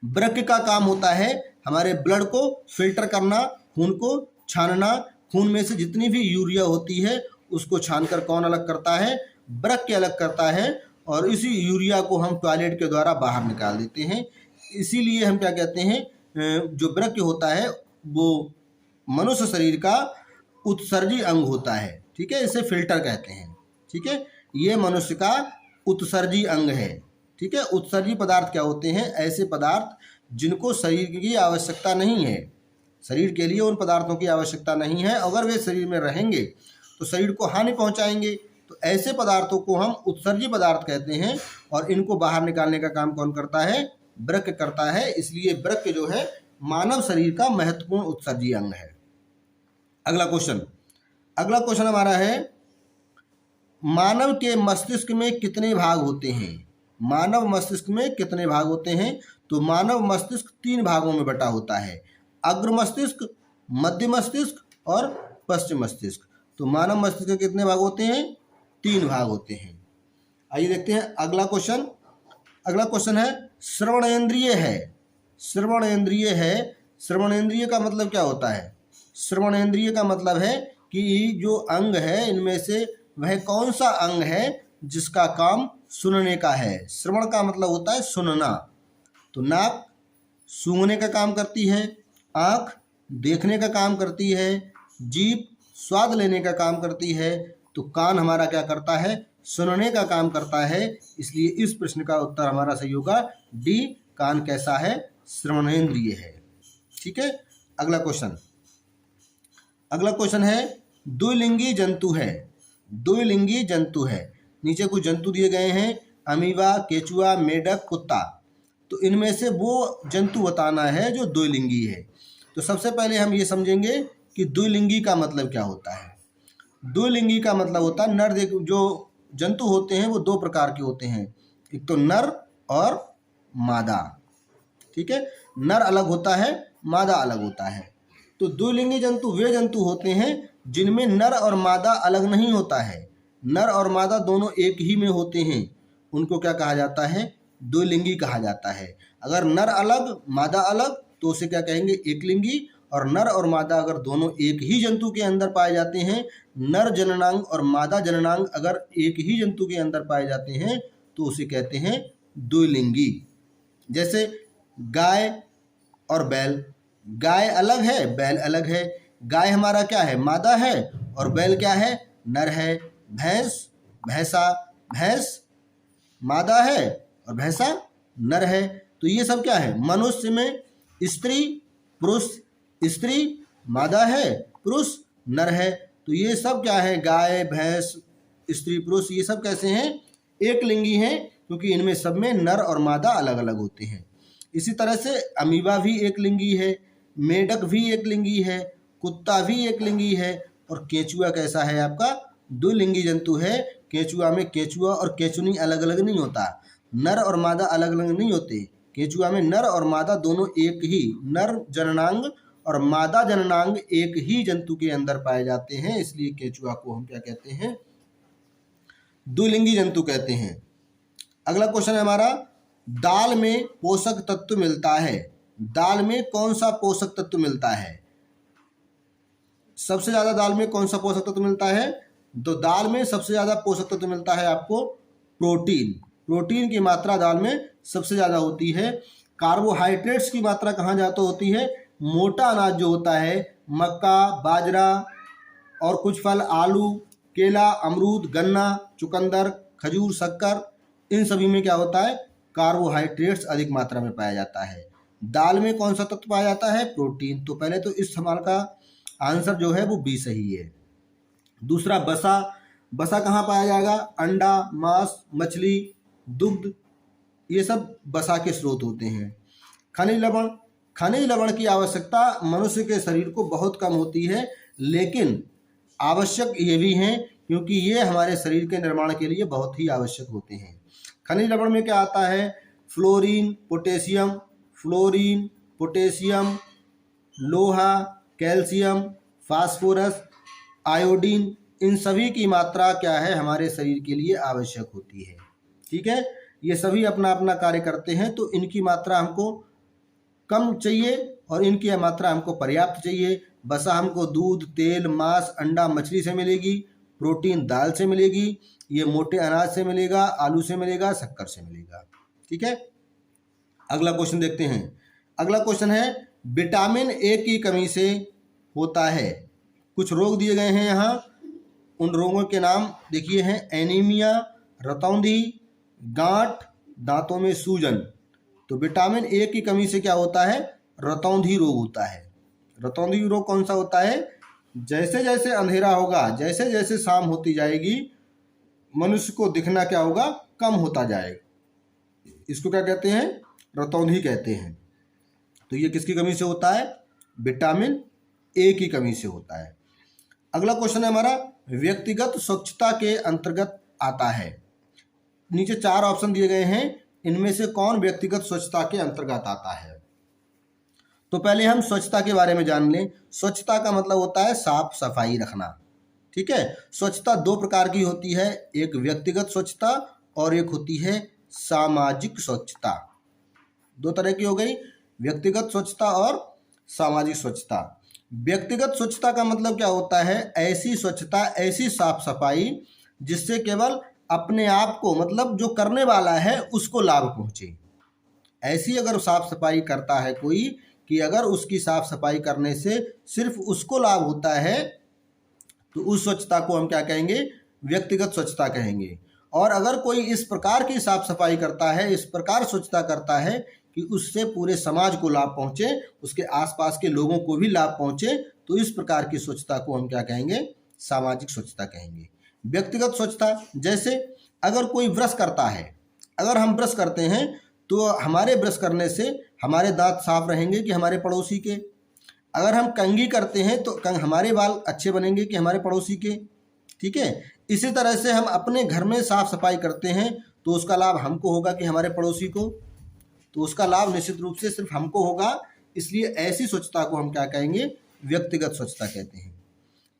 वृक्क का काम होता है हमारे ब्लड को फिल्टर करना, खून को छानना, खून में से जितनी भी यूरिया होती है उसको छानकर कौन अलग करता है, वृक्क अलग करता है, और इसी यूरिया को हम टॉयलेट के द्वारा बाहर निकाल देते हैं। इसीलिए हम क्या कहते हैं, जो वृक्क होता है वो मनुष्य शरीर का उत्सर्जी अंग होता है, ठीक है, इसे फिल्टर कहते हैं, ठीक है, ये मनुष्य का उत्सर्जी अंग है, ठीक है। उत्सर्जी पदार्थ क्या होते हैं, ऐसे पदार्थ जिनको शरीर की आवश्यकता नहीं है, शरीर के लिए उन पदार्थों की आवश्यकता नहीं है, अगर वे शरीर में रहेंगे तो शरीर को हानि पहुंचाएंगे, तो ऐसे पदार्थों को हम उत्सर्जी पदार्थ कहते हैं, और इनको बाहर निकालने का काम कौन करता है, वृक्क करता है। इसलिए वृक्क जो है मानव शरीर का महत्वपूर्ण उत्सर्जी अंग है। अगला क्वेश्चन हमारा है, मानव के मस्तिष्क में कितने भाग होते हैं। मानव मस्तिष्क में कितने भाग होते हैं, तो मानव मस्तिष्क 3 भागों में बटा होता है, अग्र मस्तिष्क, मध्य मस्तिष्क और पश्चिम मस्तिष्क। तो मानव मस्तिष्क के कितने भाग होते हैं, 3 भाग होते हैं। आइए देखते हैं अगला क्वेश्चन। अगला क्वेश्चन है, श्रवणेंद्रिय है। श्रवणेंद्रिय है, श्रवणेंद्रिय का मतलब क्या होता है, श्रवणेंद्रिय का मतलब है कि जो अंग है इनमें से वह कौन सा अंग है जिसका काम सुनने का है। श्रवण का मतलब होता है सुनना, तो नाक सूंघने का काम करती है, आँख देखने का काम करती है, जीभ स्वाद लेने का काम करती है, तो कान हमारा क्या करता है, सुनने का काम करता है। इसलिए इस प्रश्न का उत्तर हमारा सही होगा डी, कान कैसा है, श्रवणेंद्रिय है, ठीक है। अगला क्वेश्चन है, द्विलिंगी जंतु है। द्विलिंगी जंतु है, नीचे कुछ जंतु दिए गए हैं, अमीबा, केचुआ, मेढक, कुत्ता। तो इनमें से वो जंतु बताना है जो द्विलिंगी है। तो सबसे पहले हम ये समझेंगे कि द्विलिंगी का मतलब क्या होता है। द्विलिंगी का मतलब होता है नर, जो जंतु होते हैं वो 2 प्रकार के होते हैं, एक तो नर और मादा, ठीक है, नर अलग होता है, मादा अलग होता है। तो द्विलिंगी जंतु वे जंतु होते हैं जिनमें नर और मादा अलग नहीं होता है, नर और मादा दोनों एक ही में होते हैं, उनको क्या कहा जाता है, द्विलिंगी कहा जाता है। अगर नर अलग मादा अलग तो उसे क्या कहेंगे, एकलिंगी। और नर और मादा अगर दोनों एक ही जंतु के अंदर पाए जाते हैं, नर जननांग और मादा जननांग अगर एक ही जंतु के अंदर पाए जाते हैं तो उसे कहते हैं द्विलिंगी। जैसे गाय और बैल, गाय अलग है, बैल अलग है। गाय हमारा क्या है, मादा है, और बैल क्या है, नर है। भैंस, भैंसा, भैंस मादा है और भैंसा नर है। तो ये सब क्या है, मनुष्य में स्त्री पुरुष, स्त्री मादा है, पुरुष नर है। तो ये सब क्या है, गाय भैंस स्त्री पुरुष, ये सब कैसे हैं, एक लिंगी हैं, क्योंकि इनमें सब में नर और मादा अलग अलग होते हैं। इसी तरह से अमीबा भी एक लिंगी है, मेढक भी एक लिंगी है, कुत्ता भी एक लिंगी है, और केचुआ कैसा है आपका, द्विलिंगी जंतु है। केचुआ में केचुआ और केचुनी अलग अलग नहीं होता, नर और मादा अलग अलग नहीं होते। केचुआ में नर और मादा दोनों एक ही, नर जननांग और मादा जननांग एक ही जंतु के अंदर पाए जाते हैं, इसलिए केचुआ को हम क्या कहते हैं, द्विलिंगी जंतु कहते हैं। अगला क्वेश्चन है हमारा, दाल में पोषक तत्व मिलता है। दाल में कौन सा पोषक तत्व मिलता है, सबसे ज्यादा दाल में कौन सा पोषक तत्व मिलता है, तो दाल में सबसे ज्यादा पोषक तत्व मिलता है आपको प्रोटीन। प्रोटीन की मात्रा दाल में सबसे ज़्यादा होती है। कार्बोहाइड्रेट्स की मात्रा कहाँ ज़्यादा होती है? मोटा अनाज जो होता है, मक्का, बाजरा और कुछ फल, आलू, केला, अमरूद, गन्ना, चुकंदर, खजूर, शक्कर, इन सभी में क्या होता है? कार्बोहाइड्रेट्स अधिक मात्रा में पाया जाता है। दाल में कौन सा तत्व पाया जाता है? प्रोटीन। तो पहले तो इस सवाल का आंसर जो है वो बी सही है। दूसरा, बसा। बसा कहाँ पाया जाएगा? अंडा, मांस, मछली, दुग्ध, ये सब बसा के स्रोत होते हैं। खनिज लवण। खनिज लवण की आवश्यकता मनुष्य के शरीर को बहुत कम होती है, लेकिन आवश्यक ये भी हैं क्योंकि ये हमारे शरीर के निर्माण के लिए बहुत ही आवश्यक होते हैं। खनिज लवण में क्या आता है? फ्लोरीन, पोटेशियम, लोहा, कैल्शियम, फास्फोरस, आयोडीन, इन सभी की मात्रा क्या है? हमारे शरीर के लिए आवश्यक होती है। ठीक है, ये सभी अपना अपना कार्य करते हैं, तो इनकी मात्रा हमको कम चाहिए और इनकी मात्रा हमको पर्याप्त चाहिए। बसा हमको दूध, तेल, मांस, अंडा, मछली से मिलेगी। प्रोटीन दाल से मिलेगी। ये मोटे अनाज से मिलेगा, आलू से मिलेगा, शक्कर से मिलेगा। ठीक है, अगला क्वेश्चन देखते हैं। अगला क्वेश्चन है, विटामिन ए की कमी से होता है। कुछ रोग दिए गए हैं यहाँ, उन रोगों के नाम देखिए हैं, एनीमिया, रतौंधी, गांठ, दांतों में सूजन। तो विटामिन ए की कमी से क्या होता है? रतौंधी रोग होता है। रतौंधी रोग कौन सा होता है? जैसे जैसे अंधेरा होगा, जैसे जैसे शाम होती जाएगी, मनुष्य को दिखना क्या होगा? कम होता जाएगा। इसको क्या कहते हैं? रतौंधी कहते हैं। तो ये किसकी कमी से होता है? विटामिन ए की कमी से होता है। अगला क्वेश्चन है हमारा, व्यक्तिगत स्वच्छता के अंतर्गत आता है। नीचे 4 ऑप्शन दिए गए हैं, इनमें से कौन व्यक्तिगत स्वच्छता के अंतर्गत आता है? तो पहले हम स्वच्छता के बारे में जान लें। स्वच्छता का मतलब होता है साफ सफाई रखना। ठीक है, स्वच्छता 2 प्रकार की होती है, एक व्यक्तिगत स्वच्छता और एक होती है सामाजिक स्वच्छता। 2 तरह की हो गई, व्यक्तिगत स्वच्छता और सामाजिक स्वच्छता। व्यक्तिगत स्वच्छता का मतलब क्या होता है? ऐसी स्वच्छता, ऐसी साफ सफाई जिससे केवल अपने आप को, मतलब जो करने वाला है उसको लाभ पहुंचे। ऐसी अगर साफ सफाई करता है कोई कि अगर उसकी साफ सफाई करने से सिर्फ उसको लाभ होता है, तो उस स्वच्छता को हम क्या कहेंगे? व्यक्तिगत स्वच्छता कहेंगे। और अगर कोई इस प्रकार की साफ सफाई करता है, इस प्रकार स्वच्छता करता है कि उससे पूरे समाज को लाभ पहुंचे, उसके आसपास के लोगों को भी लाभ पहुंचे, तो इस प्रकार की स्वच्छता को हम क्या कहेंगे? सामाजिक स्वच्छता कहेंगे। व्यक्तिगत स्वच्छता, जैसे अगर कोई ब्रश करता है, अगर हम ब्रश करते हैं तो हमारे ब्रश करने से हमारे दांत साफ रहेंगे कि हमारे पड़ोसी के? अगर हम कंघी करते हैं तो हमारे बाल अच्छे बनेंगे कि हमारे पड़ोसी के? ठीक है, इसी तरह से हम अपने घर में साफ सफाई करते हैं तो उसका लाभ हमको होगा कि हमारे पड़ोसी को? तो उसका लाभ निश्चित रूप से सिर्फ हमको होगा। इसलिए ऐसी स्वच्छता को हम क्या कहेंगे? व्यक्तिगत स्वच्छता कहते हैं।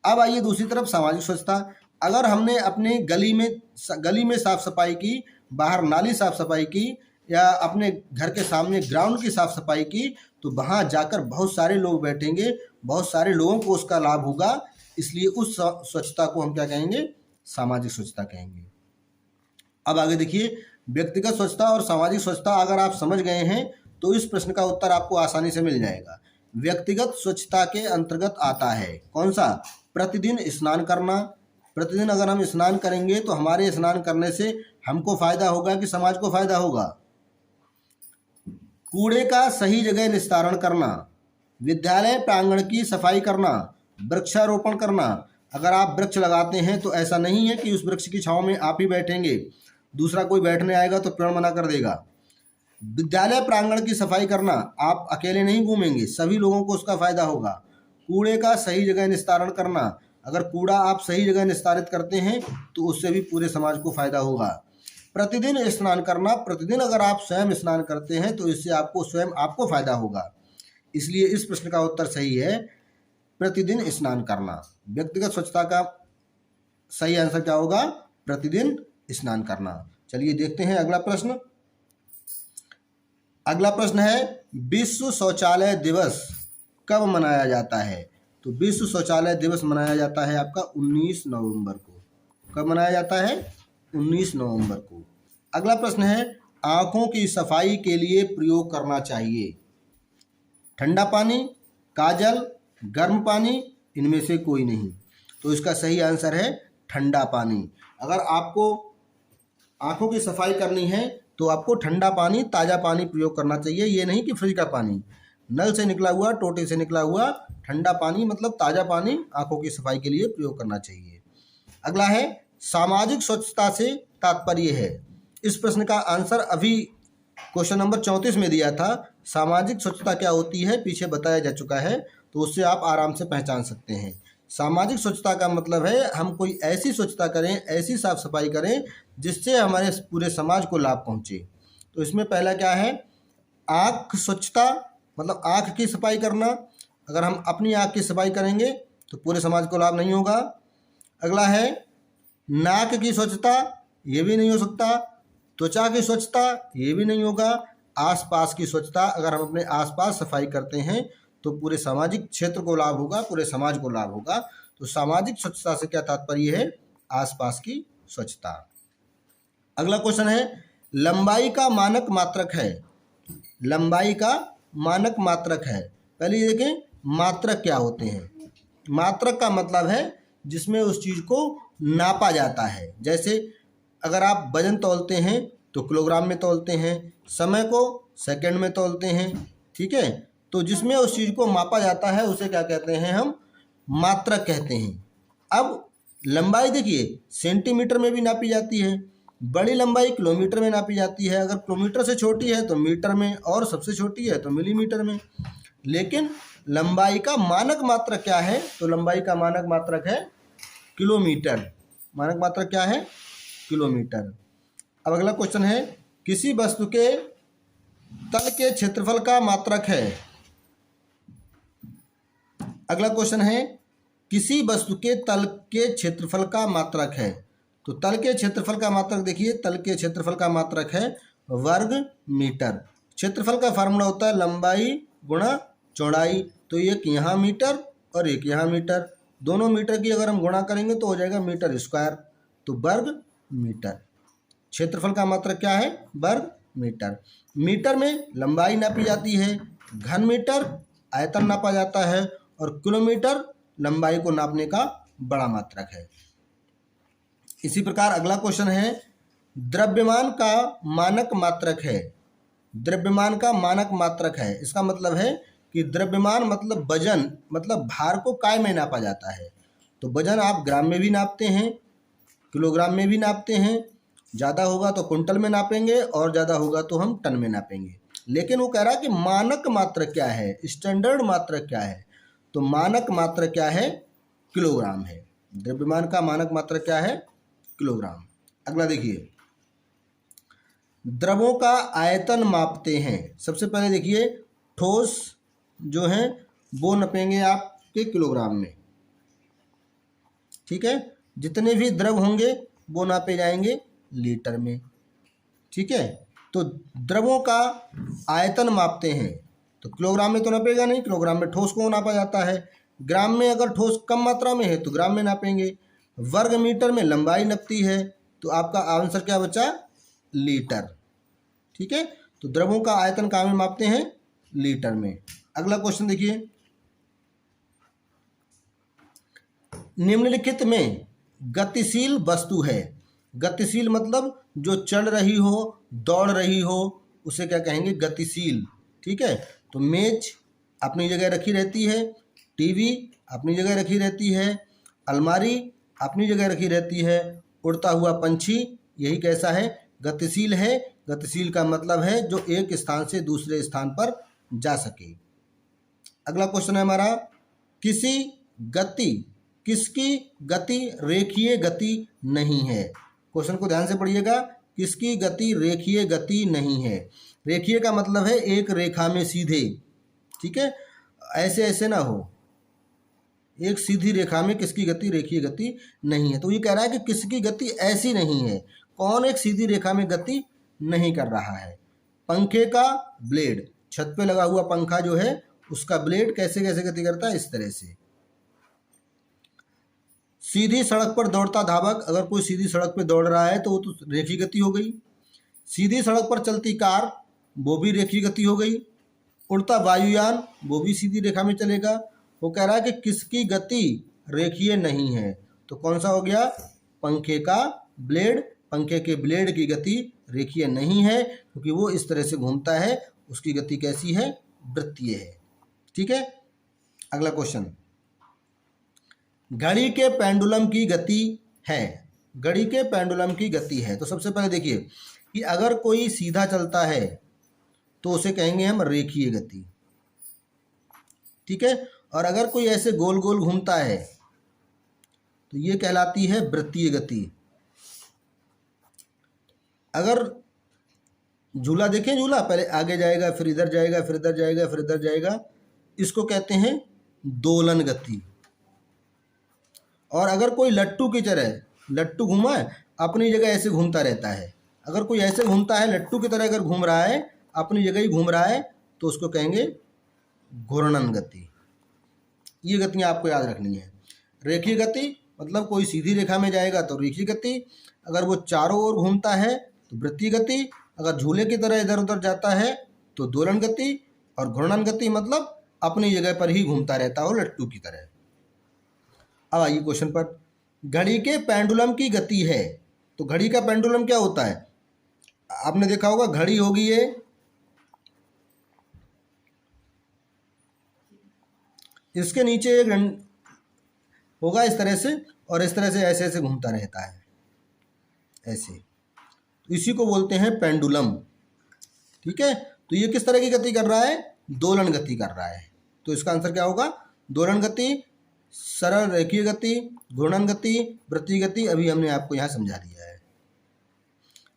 अब आइए दूसरी तरफ, सामाजिक स्वच्छता। अगर हमने अपने गली में साफ सफाई की, बाहर नाली साफ सफाई की, या अपने घर के सामने ग्राउंड की साफ सफाई की, तो वहाँ जाकर बहुत सारे लोग बैठेंगे, बहुत सारे लोगों को उसका लाभ होगा। इसलिए उस स्वच्छता को हम क्या कहेंगे? सामाजिक स्वच्छता कहेंगे। अब आगे देखिए, व्यक्तिगत स्वच्छता और सामाजिक स्वच्छता अगर आप समझ गए हैं तो इस प्रश्न का उत्तर आपको आसानी से मिल जाएगा। व्यक्तिगत स्वच्छता के अंतर्गत आता है कौन सा? प्रतिदिन स्नान करना। प्रतिदिन अगर हम स्नान करेंगे तो हमारे स्नान करने से हमको फायदा होगा कि समाज को फायदा होगा। कूड़े का सही जगह निस्तारण करना, विद्यालय प्रांगण की सफाई करना, वृक्षारोपण करना। अगर आप वृक्ष लगाते हैं तो ऐसा नहीं है कि उस वृक्ष की छांव में आप ही बैठेंगे, दूसरा कोई बैठने आएगा तो पेड़ मना कर देगा। विद्यालय प्रांगण की सफाई करना, आप अकेले नहीं घूमेंगे, सभी लोगों को उसका फायदा होगा। कूड़े का सही जगह निस्तारण करना, अगर कूड़ा आप सही जगह निस्तारित करते हैं तो उससे भी पूरे समाज को फायदा होगा। प्रतिदिन स्नान करना, प्रतिदिन अगर आप स्वयं स्नान करते हैं तो इससे आपको फायदा होगा। इसलिए इस प्रश्न का उत्तर सही है, प्रतिदिन स्नान करना। व्यक्तिगत स्वच्छता का सही आंसर क्या होगा? प्रतिदिन स्नान करना। चलिए देखते हैं अगला प्रश्न। अगला प्रश्न है, विश्व शौचालय दिवस कब मनाया जाता है? तो विश्व शौचालय दिवस मनाया जाता है आपका 19 नवंबर को। कब मनाया जाता है? 19 नवंबर को। अगला प्रश्न है, आँखों की सफाई के लिए प्रयोग करना चाहिए ठंडा पानी, काजल, गर्म पानी, इनमें से कोई नहीं। तो इसका सही आंसर है ठंडा पानी। अगर आपको आँखों की सफाई करनी है तो आपको ठंडा पानी, ताज़ा पानी प्रयोग करना चाहिए। ये नहीं कि फ्रिज का पानी, नल से निकला हुआ, टोटे से निकला हुआ ठंडा पानी मतलब ताज़ा पानी आँखों की सफाई के लिए प्रयोग करना चाहिए। अगला है, सामाजिक स्वच्छता से तात्पर्य है। इस प्रश्न का आंसर अभी क्वेश्चन नंबर 34 में दिया था। सामाजिक स्वच्छता क्या होती है पीछे बताया जा चुका है, तो उससे आप आराम से पहचान सकते हैं। सामाजिक स्वच्छता का मतलब है हम कोई ऐसी स्वच्छता करें, ऐसी साफ सफाई करें जिससे हमारे पूरे समाज को लाभ पहुंचे। तो इसमें पहला क्या है, आँख स्वच्छता मतलब आँख की सफाई करना। अगर हम अपनी आँख की सफाई करेंगे तो पूरे समाज को लाभ नहीं होगा। अगला है, नाक की स्वच्छता, ये भी नहीं हो सकता। त्वचा की स्वच्छता, ये भी नहीं होगा। आसपास की स्वच्छता, अगर हम अपने आसपास सफाई करते हैं तो पूरे सामाजिक क्षेत्र को लाभ होगा, पूरे समाज को लाभ होगा। तो सामाजिक स्वच्छता से क्या तात्पर्य है, आसपास की स्वच्छता। अगला क्वेश्चन है, लंबाई का मानक मात्रक है। लंबाई का मानक मात्रक है। पहले ये देखें मात्रक क्या होते हैं। मात्रक का मतलब है जिसमें उस चीज़ को नापा जाता है। जैसे अगर आप वजन तौलते हैं तो किलोग्राम में तौलते हैं, समय को सेकंड में तौलते हैं, ठीक है। तो जिसमें उस चीज़ को मापा जाता है उसे क्या कहते हैं, हम मात्रक कहते हैं। अब लंबाई देखिए सेंटीमीटर में भी नापी जाती है, बड़ी लंबाई किलोमीटर में नापी जाती है। अगर किलोमीटर से छोटी है तो मीटर में, और सबसे छोटी है तो मिलीमीटर में। लेकिन लंबाई का मानक मात्रक क्या है, तो लंबाई का मानक मात्रक है किलोमीटर। मानक मात्रक क्या है, किलोमीटर। अब अगला क्वेश्चन है, किसी वस्तु के तल के क्षेत्रफल का मात्रक है। अगला क्वेश्चन है, किसी वस्तु के तल के क्षेत्रफल का मात्रक है। तो तल के क्षेत्रफल का मात्रक देखिए, तल के क्षेत्रफल का मात्रक है वर्ग मीटर। क्षेत्रफल का फार्मूला होता है लंबाई गुणा चौड़ाई। तो एक यहाँ मीटर और एक यहाँ मीटर, दोनों मीटर की अगर हम गुणा करेंगे तो हो जाएगा मीटर स्क्वायर। तो वर्ग मीटर। क्षेत्रफल का मात्रक क्या है, वर्ग मीटर। मीटर में लंबाई नापी जाती है, घन मीटर आयतन नापा जाता है, और किलोमीटर लंबाई को नापने का बड़ा मात्रक है। इसी प्रकार अगला क्वेश्चन है, द्रव्यमान का मानक मात्रक है। द्रव्यमान का मानक मात्रक है, इसका मतलब है कि द्रव्यमान मतलब वजन, मतलब भार को काय में नापा जाता है। तो वजन आप ग्राम में भी नापते हैं, किलोग्राम में भी नापते हैं, ज़्यादा होगा तो कुंटल में नापेंगे और ज़्यादा होगा तो हम टन में नापेंगे। लेकिन वो कह रहा है कि मानक मात्रक क्या है, स्टैंडर्ड मात्रक क्या है। तो मानक मात्रक क्या है, किलोग्राम है। द्रव्यमान का मानक मात्रक क्या है, किलोग्राम। अगला देखिए, द्रवों का आयतन मापते हैं। सबसे पहले देखिए ठोस जो है वो नपेंगे आपके किलोग्राम में, ठीक है। जितने भी द्रव होंगे वो नापे जाएंगे लीटर में, ठीक है। तो द्रवों का आयतन मापते हैं तो किलोग्राम में तो नापेगा नहीं, किलोग्राम में ठोस को नापा जाता है। ग्राम में अगर ठोस कम मात्रा में है तो ग्राम में नापेंगे। वर्ग मीटर में लंबाई नपती है, तो आपका आंसर क्या बचा, लीटर, ठीक है। तो द्रवों का आयतन कहाँ में मापते हैं, लीटर में। अगला क्वेश्चन देखिए, निम्नलिखित में गतिशील वस्तु है। गतिशील मतलब जो चल रही हो, दौड़ रही हो, उसे क्या कहेंगे, गतिशील, ठीक है। तो मेज अपनी जगह रखी रहती है, टीवी अपनी जगह रखी रहती है, अलमारी अपनी जगह रखी रहती है, उड़ता हुआ पंछी यही कैसा है, गतिशील है। गतिशील का मतलब है जो एक स्थान से दूसरे स्थान पर जा सके। अगला क्वेश्चन है हमारा, किसकी गति रेखीय गति नहीं है। क्वेश्चन को ध्यान से पढ़िएगा, किसकी गति रेखीय गति नहीं है। रेखीय का मतलब है एक रेखा में सीधे, ठीक है, ऐसे ऐसे ना हो, एक सीधी रेखा में किसकी गति रेखीय गति नहीं है। तो ये कह रहा है कि किसकी गति ऐसी नहीं है। कौन एक सीधी रेखा में गति नहीं कर रहा है। पंखे का ब्लेड, छत पे लगा हुआ पंखा जो है उसका ब्लेड कैसे कैसे गति करता है, इस तरह से। सीधी सड़क पर दौड़ता धावक, अगर कोई सीधी सड़क पे दौड़ रहा है तो वो तो रेखीय गति हो गई। सीधी सड़क पर चलती कार, वो भी रेखीय गति हो गई। उड़ता वायुयान, वो भी सीधी रेखा में चलेगा। वो कह रहा है कि किसकी गति रेखीय नहीं है, तो कौन सा हो गया? पंखे का ब्लेड। पंखे के ब्लेड की गति रेखीय नहीं है, क्योंकि वो इस तरह से घूमता है, उसकी गति कैसी है? वृत्तीय है। ठीक है, अगला क्वेश्चन, घड़ी के पेंडुलम की गति है। घड़ी के पेंडुलम की गति है, तो सबसे पहले देखिए कि अगर कोई सीधा चलता है तो उसे कहेंगे हम रेखीय गति। ठीक है, और अगर कोई ऐसे गोल गोल घूमता है तो ये कहलाती है वृत्तीय गति। अगर झूला देखें, झूला पहले आगे जाएगा, फिर इधर जाएगा, फिर इधर जाएगा, फिर इधर जाएगा, इसको कहते हैं दोलन गति। और अगर कोई लट्टू की तरह, लट्टू घूमा है अपनी जगह ऐसे घूमता रहता है, अगर कोई ऐसे घूमता है लट्टू की तरह, अगर घूम रहा है अपनी जगह ही घूम रहा है, तो उसको कहेंगे घूर्णन गति। ये गतियां आपको याद रखनी है। रेखीय गति मतलब कोई सीधी रेखा में जाएगा तो रेखीय गति, अगर वो चारों ओर घूमता है तो वृत्तीय गति, अगर झूले की तरह इधर उधर जाता है तो दोलन गति, और घूर्णन गति मतलब अपनी जगह पर ही घूमता रहता हो लट्टू की तरह। अब आइए क्वेश्चन पर, घड़ी के पेंडुलम की गति है, तो घड़ी का पेंडुलम क्या होता है? आपने देखा होगा, घड़ी होगी ये, इसके नीचे एक होगा इस तरह से, और इस तरह से ऐसे ऐसे घूमता रहता है ऐसे, तो इसी को बोलते हैं पेंडुलम। ठीक है, तो ये किस तरह की गति कर रहा है? दोलन गति कर रहा है। तो इसका आंसर क्या होगा? दोलन गति, सरल रेखीय गति, घूर्णन गति, वृत्तीय गति। अभी हमने आपको यहां समझा दिया है।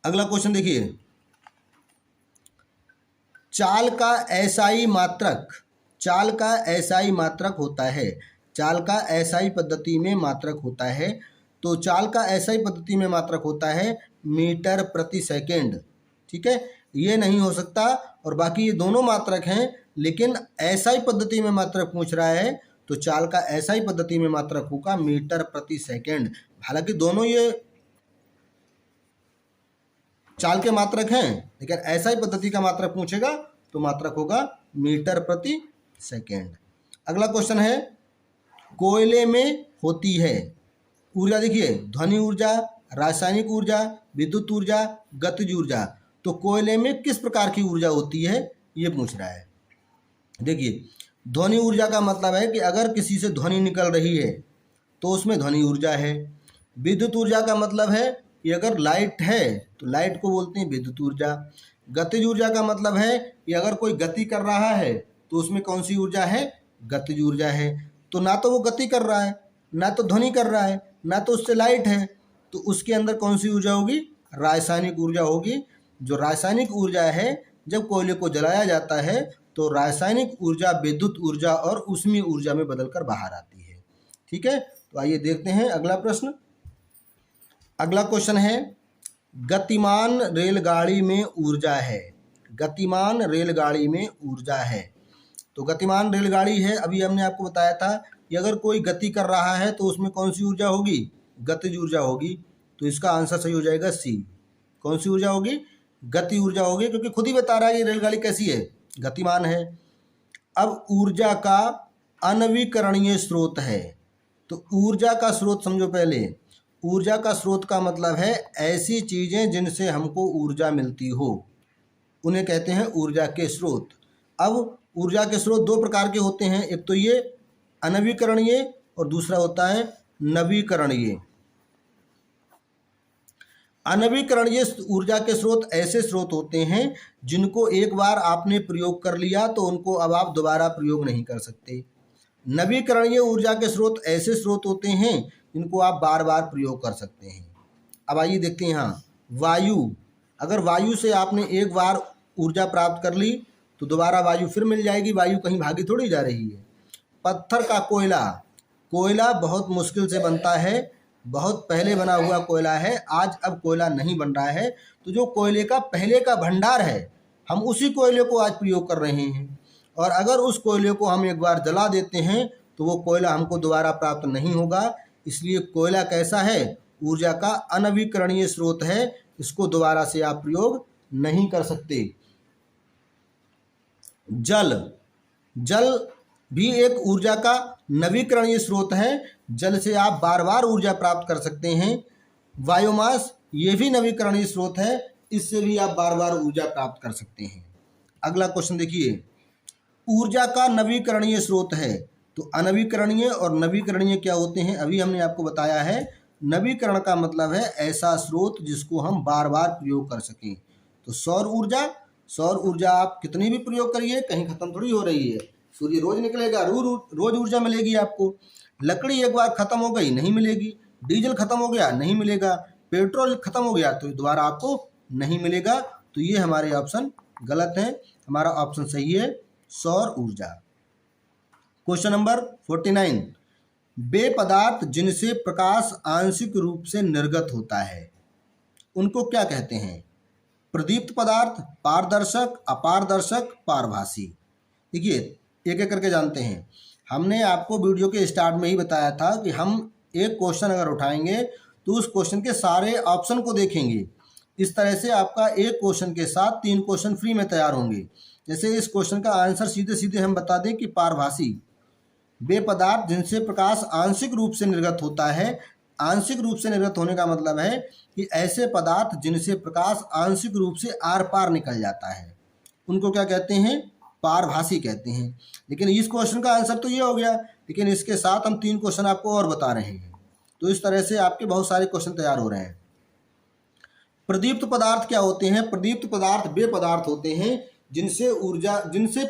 अगला क्वेश्चन देखिए, चाल का एसआई मात्रक, चाल का एसआई मात्रक होता है। चाल का एसआई पद्धति में मात्रक होता है, तो चाल का एसआई पद्धति में मात्रक होता है मीटर प्रति सेकेंड। ठीक है, ये नहीं हो सकता, और बाकी ये दोनों मात्रक हैं, लेकिन एसआई पद्धति में मात्रक पूछ रहा है, तो चाल का एसआई पद्धति में मात्रक होगा मीटर प्रति सेकेंड। हालांकि दोनों ये चाल के मात्रक हैं, लेकिन एसआई पद्धति का मात्रक पूछेगा तो मात्रक होगा मीटर प्रति सेकेंड। अगला क्वेश्चन है, कोयले में होती है ऊर्जा, देखिए ध्वनि ऊर्जा, रासायनिक ऊर्जा, विद्युत ऊर्जा, गतिज ऊर्जा, तो कोयले में किस प्रकार की ऊर्जा होती है ये पूछ रहा है। देखिए, ध्वनि ऊर्जा का मतलब है कि अगर किसी से ध्वनि निकल रही है तो उसमें ध्वनि ऊर्जा है। विद्युत ऊर्जा का मतलब है कि अगर लाइट है तो लाइट को बोलते हैं विद्युत ऊर्जा। गतिज ऊर्जा का मतलब है कि अगर कोई गति कर रहा है तो उसमें कौन सी ऊर्जा है? गतिज ऊर्जा है। तो ना तो वो गति कर रहा है, ना तो ध्वनि कर रहा है, ना तो उससे लाइट है, तो उसके अंदर कौन सी ऊर्जा होगी? रासायनिक ऊर्जा होगी। जो रासायनिक ऊर्जा है, जब कोयले को जलाया जाता है तो रासायनिक ऊर्जा विद्युत ऊर्जा और ऊष्मीय ऊर्जा में बदलकर बाहर आती है। ठीक है, तो आइए देखते हैं अगला प्रश्न। अगला क्वेश्चन है, गतिमान रेलगाड़ी में ऊर्जा है। गतिमान रेलगाड़ी में ऊर्जा है, तो गतिमान रेलगाड़ी है, अभी हमने आपको बताया था कि अगर कोई गति कर रहा है तो उसमें कौन सी ऊर्जा होगी? गतिज ऊर्जा होगी। तो इसका आंसर सही हो जाएगा सी। कौन सी ऊर्जा होगी? गति ऊर्जा होगी, क्योंकि खुद ही बता रहा है ये रेलगाड़ी कैसी है? गतिमान है। अब ऊर्जा का अनवीकरणीय स्रोत है, तो ऊर्जा का स्रोत समझो पहले। ऊर्जा का स्रोत का मतलब है ऐसी चीजें जिनसे हमको ऊर्जा मिलती हो, उन्हें कहते हैं ऊर्जा के स्रोत। अब ऊर्जा के स्रोत दो प्रकार के होते हैं, एक तो ये अनवीकरणीय और दूसरा होता है नवीकरणीय। अनवीकरणीय ऊर्जा के स्रोत ऐसे स्रोत होते हैं जिनको एक बार आपने प्रयोग कर लिया तो उनको अब आप दोबारा प्रयोग नहीं कर सकते। नवीकरणीय ऊर्जा के स्रोत ऐसे स्रोत होते हैं जिनको आप बार बार प्रयोग कर सकते हैं। अब आइए देखते हैं यहाँ, वायु, अगर वायु से आपने एक बार ऊर्जा प्राप्त कर ली तो दोबारा वायु फिर मिल जाएगी, वायु कहीं भागी थोड़ी जा रही है। पत्थर का कोयला, कोयला बहुत मुश्किल से बनता है, बहुत पहले बना हुआ कोयला है, आज अब कोयला नहीं बन रहा है, तो जो कोयले का पहले का भंडार है हम उसी कोयले को आज प्रयोग कर रहे हैं, और अगर उस कोयले को हम एक बार जला देते हैं तो वो कोयला हमको दोबारा प्राप्त नहीं होगा। इसलिए कोयला कैसा है? ऊर्जा का अनवीकरणीय स्रोत है, इसको दोबारा से आप प्रयोग नहीं कर सकते। जल भी एक ऊर्जा का नवीकरणीय स्रोत है। जल से आप बार बार ऊर्जा प्राप्त कर सकते हैं। बायोमास ये भी नवीकरणीय स्रोत है, इससे भी आप बार बार ऊर्जा प्राप्त कर सकते हैं। अगला क्वेश्चन देखिए, ऊर्जा का नवीकरणीय स्रोत है तो अनवीकरणीय और नवीकरणीय क्या होते हैं, अभी हमने आपको बताया है। नवीकरण का मतलब है ऐसा स्रोत जिसको हम बार बार प्रयोग कर सकें। तो सौर ऊर्जा आप कितनी भी प्रयोग करिए कहीं खत्म थोड़ी हो रही है। सूर्य रोज निकलेगा, रोज ऊर्जा मिलेगी आपको। लकड़ी एक बार खत्म हो गई नहीं मिलेगी, डीजल खत्म हो गया नहीं मिलेगा, पेट्रोल खत्म हो गया तो दोबारा आपको नहीं मिलेगा। तो ये हमारे ऑप्शन गलत है, हमारा ऑप्शन सही है सौर ऊर्जा। क्वेश्चन नंबर 49, वे पदार्थ जिनसे प्रकाश आंशिक रूप से निर्गत होता है उनको क्या कहते हैं? प्रदीप्त पदार्थ, पारदर्शक, अपारदर्शक, पारभासी। देखिए एक एक करके जानते हैं। हमने आपको वीडियो के स्टार्ट में ही बताया था कि हम एक क्वेश्चन अगर उठाएंगे तो उस क्वेश्चन के सारे ऑप्शन को देखेंगे। इस तरह से आपका एक क्वेश्चन के साथ 3 क्वेश्चन फ्री में तैयार होंगे। जैसे इस क्वेश्चन का आंसर सीधे सीधे हम बता दें कि पारभासी, वे पदार्थ जिनसे प्रकाश आंशिक रूप से निर्गत होता है। आंशिक रूप से निर्गत होने का मतलब है कि ऐसे पदार्थ जिनसे प्रकाश आंशिक रूप से आर पार निकल जाता है उनको क्या कहते हैं? पारभासी कहते हैं। लेकिन इस क्वेश्चन का आंसर तो ये हो गया, लेकिन इसके साथ हम 3 क्वेश्चन आपको और बता रहे हैं। तो इस तरह से आपके बहुत सारे क्वेश्चन तैयार हो रहे हैं। प्रदीप्त पदार्थ क्या होते हैं? प्रदीप्त पदार्थ वे पदार्थ होते हैं जिनसे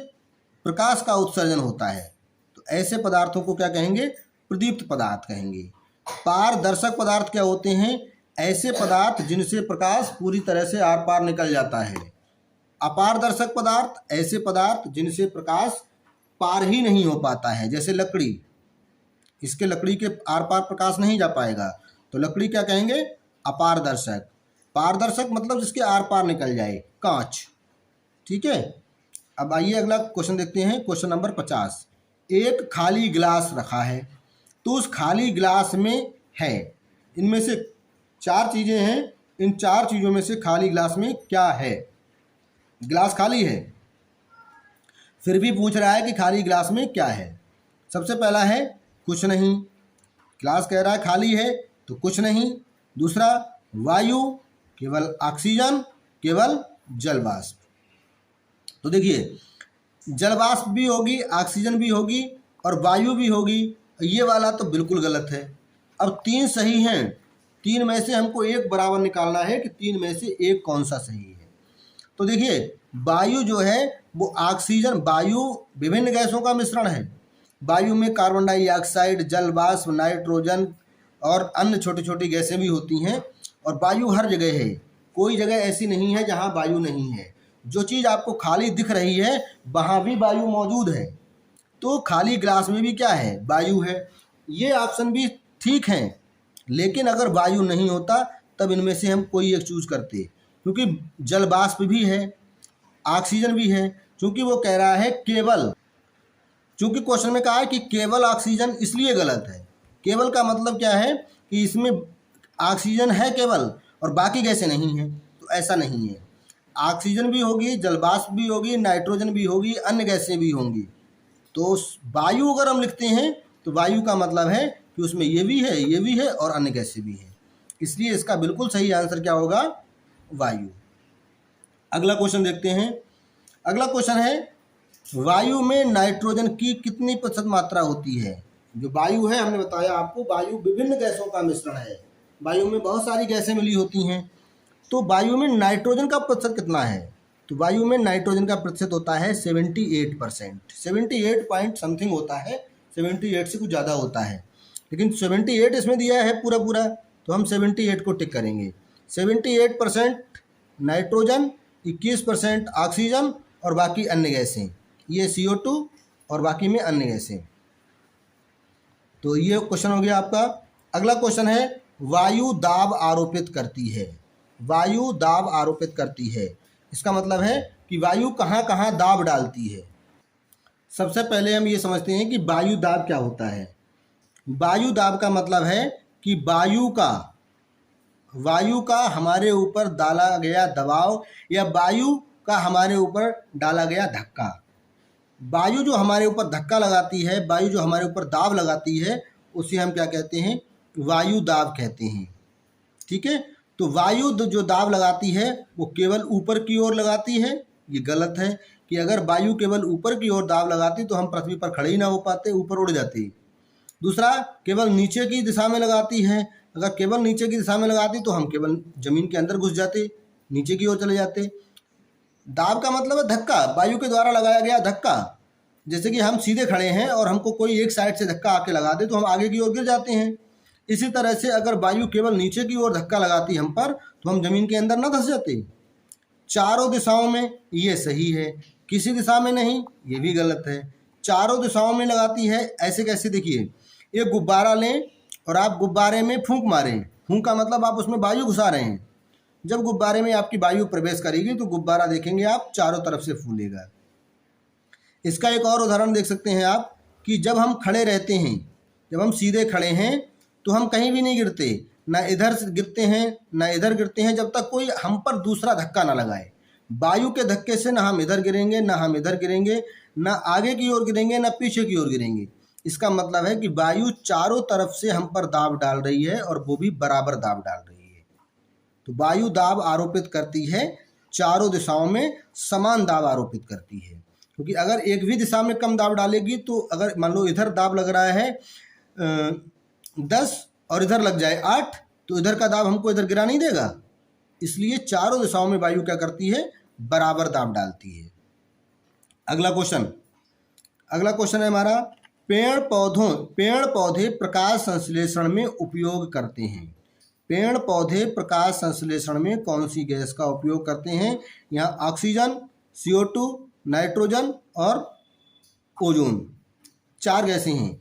प्रकाश का उत्सर्जन होता है। तो ऐसे पदार्थों को क्या कहेंगे? प्रदीप्त पदार्थ कहेंगे। पारदर्शक पदार्थ क्या होते हैं? ऐसे पदार्थ जिनसे प्रकाश पूरी तरह से आर पार निकल जाता है। अपारदर्शक पदार्थ ऐसे पदार्थ जिनसे प्रकाश पार ही नहीं हो पाता है, जैसे लकड़ी, इसके लकड़ी के आर पार प्रकाश नहीं जा पाएगा, तो लकड़ी क्या कहेंगे? अपारदर्शक। पारदर्शक मतलब जिसके आर पार निकल जाए, कांच। ठीक है, अब आइए अगला क्वेश्चन देखते हैं। क्वेश्चन नंबर 50, एक खाली गिलास रखा है तो उस खाली गिलास में है, इनमें से 4 चीज़ें हैं, इन 4 चीज़ों में से खाली गिलास में क्या है? गिलास खाली है, फिर भी पूछ रहा है कि खाली गिलास में क्या है। सबसे पहला है कुछ नहीं, गिलास कह रहा है खाली है तो कुछ नहीं। दूसरा वायु, केवल ऑक्सीजन, केवल जलवाष्प। तो देखिए जलवाष्प भी होगी, ऑक्सीजन भी होगी और वायु भी होगी, ये वाला तो बिल्कुल गलत है। अब 3 सही हैं, 3 में से हमको एक बराबर निकालना है कि 3 में से एक कौन सा सही है। तो देखिए वायु जो है वो ऑक्सीजन, वायु विभिन्न गैसों का मिश्रण है। वायु में कार्बन डाइऑक्साइड, जलवाष्प, नाइट्रोजन और अन्य छोटी छोटी गैसें भी होती हैं। और वायु हर जगह है, कोई जगह ऐसी नहीं है जहाँ वायु नहीं है। जो चीज़ आपको खाली दिख रही है वहाँ भी वायु मौजूद है। तो खाली गिलास में भी क्या है? वायु है। ये ऑप्शन भी ठीक हैं, लेकिन अगर वायु नहीं होता तब इनमें से हम कोई एक चूज करते, क्योंकि जलवाष्प भी है, ऑक्सीजन भी है। क्योंकि वो कह रहा है केवल, चूँकि क्वेश्चन में कहा है कि केवल ऑक्सीजन, इसलिए गलत है। केवल का मतलब क्या है कि इसमें ऑक्सीजन है केवल और बाकी गैसें नहीं हैं, तो ऐसा नहीं है। ऑक्सीजन भी होगी, जलवाष्प भी होगी, नाइट्रोजन भी होगी, अन्य गैसें भी होंगी। तो वायु अगर हम लिखते हैं तो वायु का मतलब है कि उसमें ये भी है, ये भी है और अन्य गैसें भी हैं। इसलिए इसका बिल्कुल सही आंसर क्या होगा? वायु। अगला क्वेश्चन देखते हैं। अगला क्वेश्चन है, वायु में नाइट्रोजन की कितनी प्रतिशत मात्रा होती है? जो वायु है, हमने बताया आपको, वायु विभिन्न गैसों का मिश्रण है। वायु में बहुत सारी गैसें मिली होती हैं। तो वायु में नाइट्रोजन का प्रतिशत कितना है? तो वायु में नाइट्रोजन का प्रतिशत होता है 78%, 78 पॉइंट समथिंग होता है, 78 से कुछ ज़्यादा होता है। लेकिन 78 इसमें दिया है पूरा पूरा, तो हम 78 को टिक करेंगे। 78% नाइट्रोजन, 21% ऑक्सीजन और बाकी अन्य गैसें, ये CO2 और बाकी में अन्य गैसें। तो ये क्वेश्चन हो गया आपका। अगला क्वेश्चन है, वायु दाब आरोपित करती है। वायु दाब आरोपित करती है, इसका मतलब है कि वायु कहाँ कहाँ दाब डालती है। सबसे पहले हम ये समझते हैं कि वायु दाब क्या होता है। वायु दाब का मतलब है कि वायु का वायु का हमारे ऊपर डाला गया दबाव या वायु का हमारे ऊपर डाला गया धक्का। वायु जो हमारे ऊपर धक्का लगाती है, वायु जो हमारे ऊपर दाब लगाती है, उसे हम क्या कहते हैं? वायु दाब कहते हैं। ठीक है, तो वायु जो दाब लगाती है वो केवल ऊपर की ओर लगाती है। ये गलत है कि अगर वायु केवल ऊपर की ओर दाब लगाती तो हम पृथ्वी पर खड़े ही ना हो पाते, ऊपर उड़ जाते। दूसरा, केवल नीचे की दिशा में लगाती है। अगर केवल नीचे की दिशा में लगाती तो हम केवल जमीन के अंदर घुस जाते, नीचे की ओर चले जाते। दाब का मतलब है धक्का, वायु के द्वारा लगाया गया धक्का। जैसे कि हम सीधे खड़े हैं और हमको कोई एक साइड से धक्का आके लगा दे तो हम आगे की ओर गिर जाते हैं। इसी तरह से अगर वायु केवल नीचे की ओर धक्का लगाती हम पर तो हम जमीन के अंदर ना धंस जाते। चारों दिशाओं में ये सही है, किसी दिशा में नहीं, ये भी गलत है। चारों दिशाओं में लगाती है। ऐसे कैसे? देखिए, एक गुब्बारा लें और आप गुब्बारे में फूंक मारें। फूंक का मतलब आप उसमें वायु घुसा रहे हैं। जब गुब्बारे में आपकी वायु प्रवेश करेगी तो गुब्बारा देखेंगे आप चारों तरफ से फूलेगा। इसका एक और उदाहरण देख सकते हैं आप कि जब हम खड़े रहते हैं, जब हम सीधे खड़े हैं तो हम कहीं भी नहीं गिरते, ना इधर से गिरते हैं ना इधर गिरते हैं, जब तक कोई हम पर दूसरा धक्का ना लगाए। वायु के धक्के से ना हम इधर गिरेंगे ना हम इधर गिरेंगे, ना आगे की ओर गिरेंगे ना पीछे की ओर गिरेंगे। इसका मतलब है कि वायु चारों तरफ से हम पर दाब डाल रही है और वो भी बराबर दाब डाल रही है। तो वायु दाब आरोपित करती है, चारों दिशाओं में समान दाब आरोपित करती है। क्योंकि अगर एक भी दिशा में कम दाब डालेगी तो अगर मान लो इधर दाब लग रहा है 10 और इधर लग जाए 8 तो इधर का दाब हमको इधर गिरा नहीं देगा। इसलिए चारों दिशाओं में वायु क्या करती है? बराबर दाब डालती है। अगला क्वेश्चन है हमारा, पेड़ पौधे प्रकाश संश्लेषण में उपयोग करते हैं। पेड़ पौधे प्रकाश संश्लेषण में कौन सी गैस का उपयोग करते हैं? यहाँ ऑक्सीजन, CO2, नाइट्रोजन और ओजोन, 4 गैसें हैं।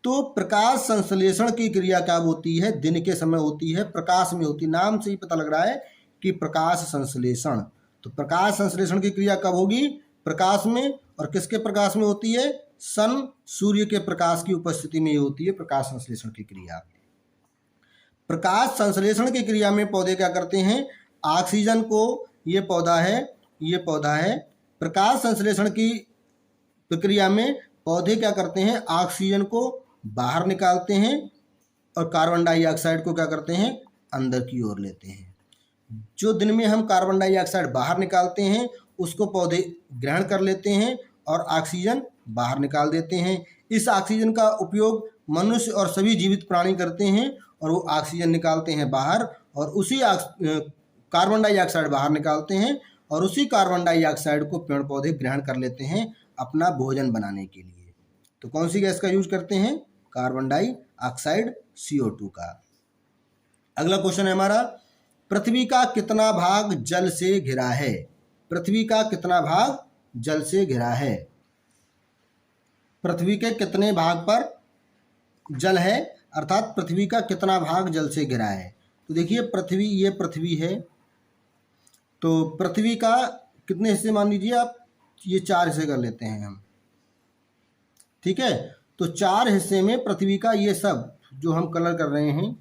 तो प्रकाश संश्लेषण की क्रिया क्या होती है? दिन के समय होती है, प्रकाश में होती है। नाम से ही पता लग रहा है कि प्रकाश संश्लेषण। तो प्रकाश संश्लेषण की क्रिया कब होगी? प्रकाश में। और किसके प्रकाश में होती है? सूर्य के प्रकाश की उपस्थिति में होती है प्रकाश संश्लेषण की क्रिया। प्रकाश संश्लेषण की क्रिया में पौधे क्या करते हैं? ऑक्सीजन को, ये पौधा है, प्रकाश संश्लेषण की प्रक्रिया में पौधे क्या करते हैं? ऑक्सीजन को बाहर निकालते हैं और कार्बन डाइऑक्साइड को क्या करते हैं? अंदर की ओर लेते हैं। जो दिन में हम कार्बन डाइऑक्साइड बाहर निकालते हैं उसको पौधे ग्रहण कर लेते हैं और ऑक्सीजन बाहर निकाल देते हैं। इस ऑक्सीजन का उपयोग मनुष्य और सभी जीवित प्राणी करते हैं और वो ऑक्सीजन निकालते हैं बाहर और उसी कार्बन डाइऑक्साइड बाहर निकालते हैं और उसी कार्बन डाइऑक्साइड को पेड़ पौधे ग्रहण कर लेते हैं अपना भोजन बनाने के लिए। तो कौन सी गैस का यूज करते हैं? कार्बन डाइऑक्साइड, CO2 का। अगला क्वेश्चन है हमारा, पृथ्वी का कितना भाग जल से घिरा है? पृथ्वी का कितना भाग जल से घिरा है? पृथ्वी के कितने भाग पर जल है, अर्थात पृथ्वी का कितना भाग जल से घिरा है? तो देखिए, ये पृथ्वी है, तो पृथ्वी का कितने हिस्से मान लीजिए आप, ये 4 हिस्से कर लेते हैं हम। ठीक है, तो 4 हिस्से में पृथ्वी का ये सब जो हम कलर कर रहे हैं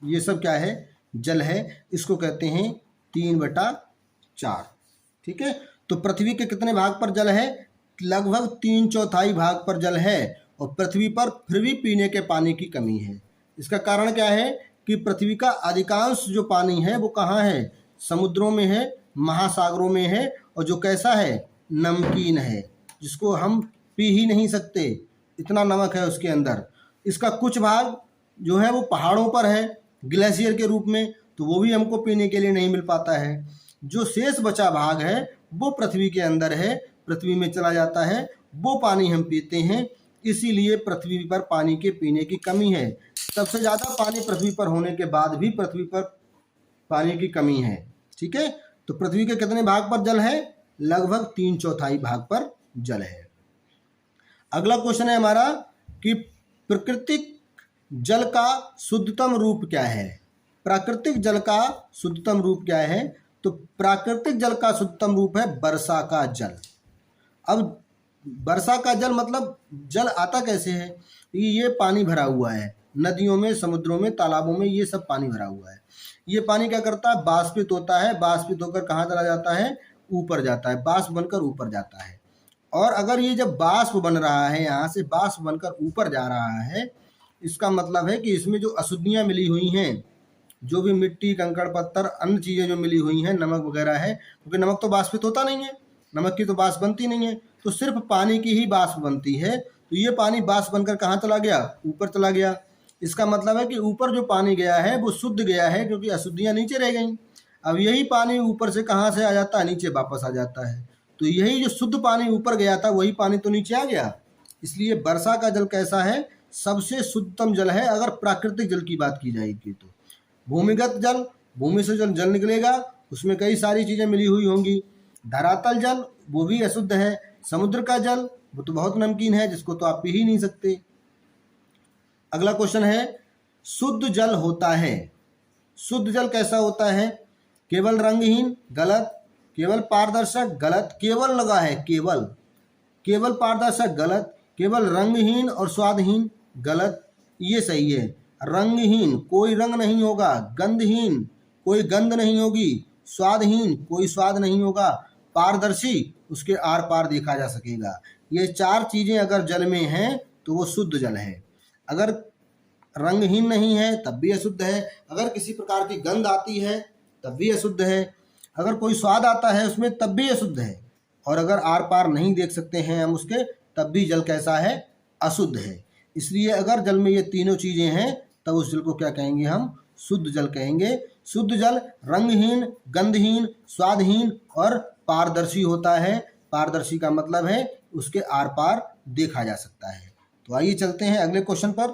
ये सब क्या है? जल है। इसको कहते हैं 3/4। ठीक है, तो पृथ्वी के कितने भाग पर जल है? लगभग 3/4 भाग पर जल है और पृथ्वी पर फिर भी पीने के पानी की कमी है। इसका कारण क्या है कि पृथ्वी का अधिकांश जो पानी है वो कहाँ है? समुद्रों में है, महासागरों में है, और जो कैसा है? नमकीन है, जिसको हम पी ही नहीं सकते, इतना नमक है उसके अंदर। इसका कुछ भाग जो है वो पहाड़ों पर है ग्लेशियर के रूप में, तो वो भी हमको पीने के लिए नहीं मिल पाता है। जो शेष बचा भाग है वो पृथ्वी के अंदर है, पृथ्वी में चला जाता है, वो पानी हम पीते हैं। इसीलिए पृथ्वी पर पानी के पीने की कमी है। सबसे ज़्यादा पानी पृथ्वी पर होने के बाद भी पृथ्वी पर पानी की कमी है। ठीक है, तो पृथ्वी के कितने भाग पर जल है? लगभग 3/4 भाग पर जल है। अगला क्वेश्चन है हमारा कि प्राकृतिक जल का शुद्धतम रूप क्या है? प्राकृतिक जल का शुद्धतम रूप क्या है? तो प्राकृतिक जल का शुद्धतम रूप है वर्षा का जल। अब वर्षा का जल मतलब जल आता कैसे है? ये पानी भरा हुआ है नदियों में, समुद्रों में, तालाबों में ये सब पानी भरा हुआ है। ये पानी क्या करता है, बाष्पित होता है, बाष्पित होकर कहाँ चला जाता है, ऊपर जाता है, बाष्प बनकर ऊपर जाता है। और अगर ये जब बाष्प बन रहा है, यहाँ से बाष्प बनकर ऊपर जा रहा है, इसका मतलब है कि इसमें जो अशुद्धियाँ मिली हुई हैं, जो भी मिट्टी, कंकड़, पत्थर, अन्य चीज़ें जो मिली हुई हैं, नमक वगैरह है, क्योंकि नमक तो बाष्पित होता नहीं है, नमक की तो बाष्प बनती नहीं है, तो सिर्फ पानी की ही बाष्प बनती है। तो ये पानी बाष्प बनकर कहाँ चला गया, ऊपर चला गया। इसका मतलब है कि ऊपर जो पानी गया है वो शुद्ध गया है, क्योंकि अशुद्धियाँ नीचे रह गई। अब यही पानी ऊपर से कहाँ से आ जाता है, नीचे वापस आ जाता है। तो यही जो शुद्ध पानी ऊपर गया था वही पानी तो नीचे आ गया। इसलिए वर्षा का जल कैसा है, सबसे शुद्धतम जल है अगर प्राकृतिक जल की बात की जाएगी तो। भूमिगत जल, भूमि से जल जल निकलेगा, उसमें कई सारी चीज़ें मिली हुई होंगी। धरातल जल वो भी अशुद्ध है। समुद्र का जल वो तो बहुत नमकीन है, जिसको तो आप पी ही नहीं सकते। अगला क्वेश्चन है, शुद्ध जल होता है, शुद्ध जल कैसा होता है, केवल रंगहीन, गलत, केवल पारदर्शक, गलत, केवल लगा है, केवल, केवल पारदर्शक, गलत, केवल रंगहीन और स्वादहीन, गलत, ये सही है। रंगहीन कोई रंग नहीं होगा, गंधहीन कोई गंध नहीं होगी, स्वादहीन कोई स्वाद नहीं होगा, पारदर्शी उसके आर पार देखा जा सकेगा। ये चार चीज़ें अगर जल में हैं तो वो शुद्ध जल है। अगर रंगहीन नहीं है तब भी अशुद्ध है, अगर किसी प्रकार की गंध आती है तब भी अशुद्ध है, अगर कोई स्वाद आता है उसमें तब भी अशुद्ध है, और अगर आर पार नहीं देख सकते हैं हम उसके तब भी जल कैसा है, अशुद्ध है। इसलिए अगर जल में ये तीनों चीज़ें हैं तब उस जल को क्या कहेंगे, हम शुद्ध जल कहेंगे। शुद्ध जल रंगहीन, गंधहीन, स्वादहीन और पारदर्शी होता है। पारदर्शी का मतलब है उसके आर पार देखा जा सकता है। तो आइए चलते हैं अगले क्वेश्चन पर।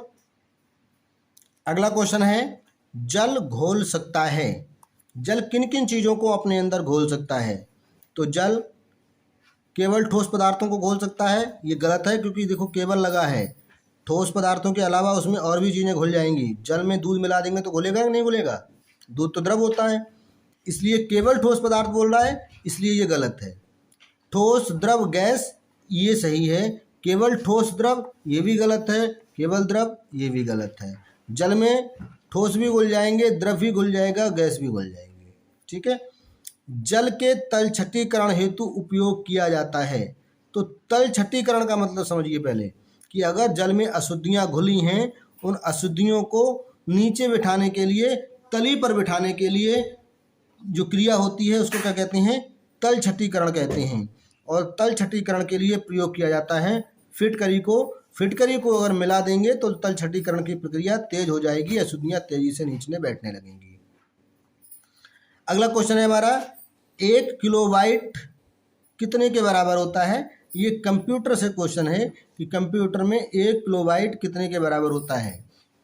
अगला क्वेश्चन है, जल घोल सकता है। जल किन किन चीज़ों को अपने अंदर घोल सकता है? तो जल केवल ठोस पदार्थों को घोल सकता है, ये गलत है, क्योंकि देखो केवल लगा है, ठोस पदार्थों के अलावा उसमें और भी चीज़ें घुल जाएंगी। जल में दूध मिला देंगे तो घुलेगा कि नहीं घुलेगा, दूध तो द्रव होता है। इसलिए केवल ठोस पदार्थ बोल रहा है, इसलिए ये गलत है। ठोस, द्रव, गैस ये सही है, केवल ठोस द्रव ये भी गलत है, केवल द्रव ये भी गलत है। जल में ठोस भी घुल जाएंगे, द्रव भी घुल जाएगा, गैस भी घुल जाएंगे। ठीक है। जल के तलछटीकरण हेतु उपयोग किया जाता है। तो तलछटीकरण का मतलब समझिए पहले, कि अगर जल में अशुद्धियाँ घुली हैं, उन अशुद्धियों को नीचे बिठाने के लिए, तली पर बिठाने के लिए जो क्रिया होती है उसको क्या कहते हैं, तलछटीकरण कहते हैं। और तलछटीकरण के लिए प्रयोग किया जाता है फिटकरी को। फिटकरी को अगर मिला देंगे तो तलछटीकरण की प्रक्रिया तेज हो जाएगी, अशुद्धियाँ तेजी से नीचे बैठने लगेंगी। अगला क्वेश्चन है हमारा, 1 किलोबाइट कितने के बराबर होता है? ये कंप्यूटर से क्वेश्चन है कि कंप्यूटर में 1 किलोबाइट कितने के बराबर होता है।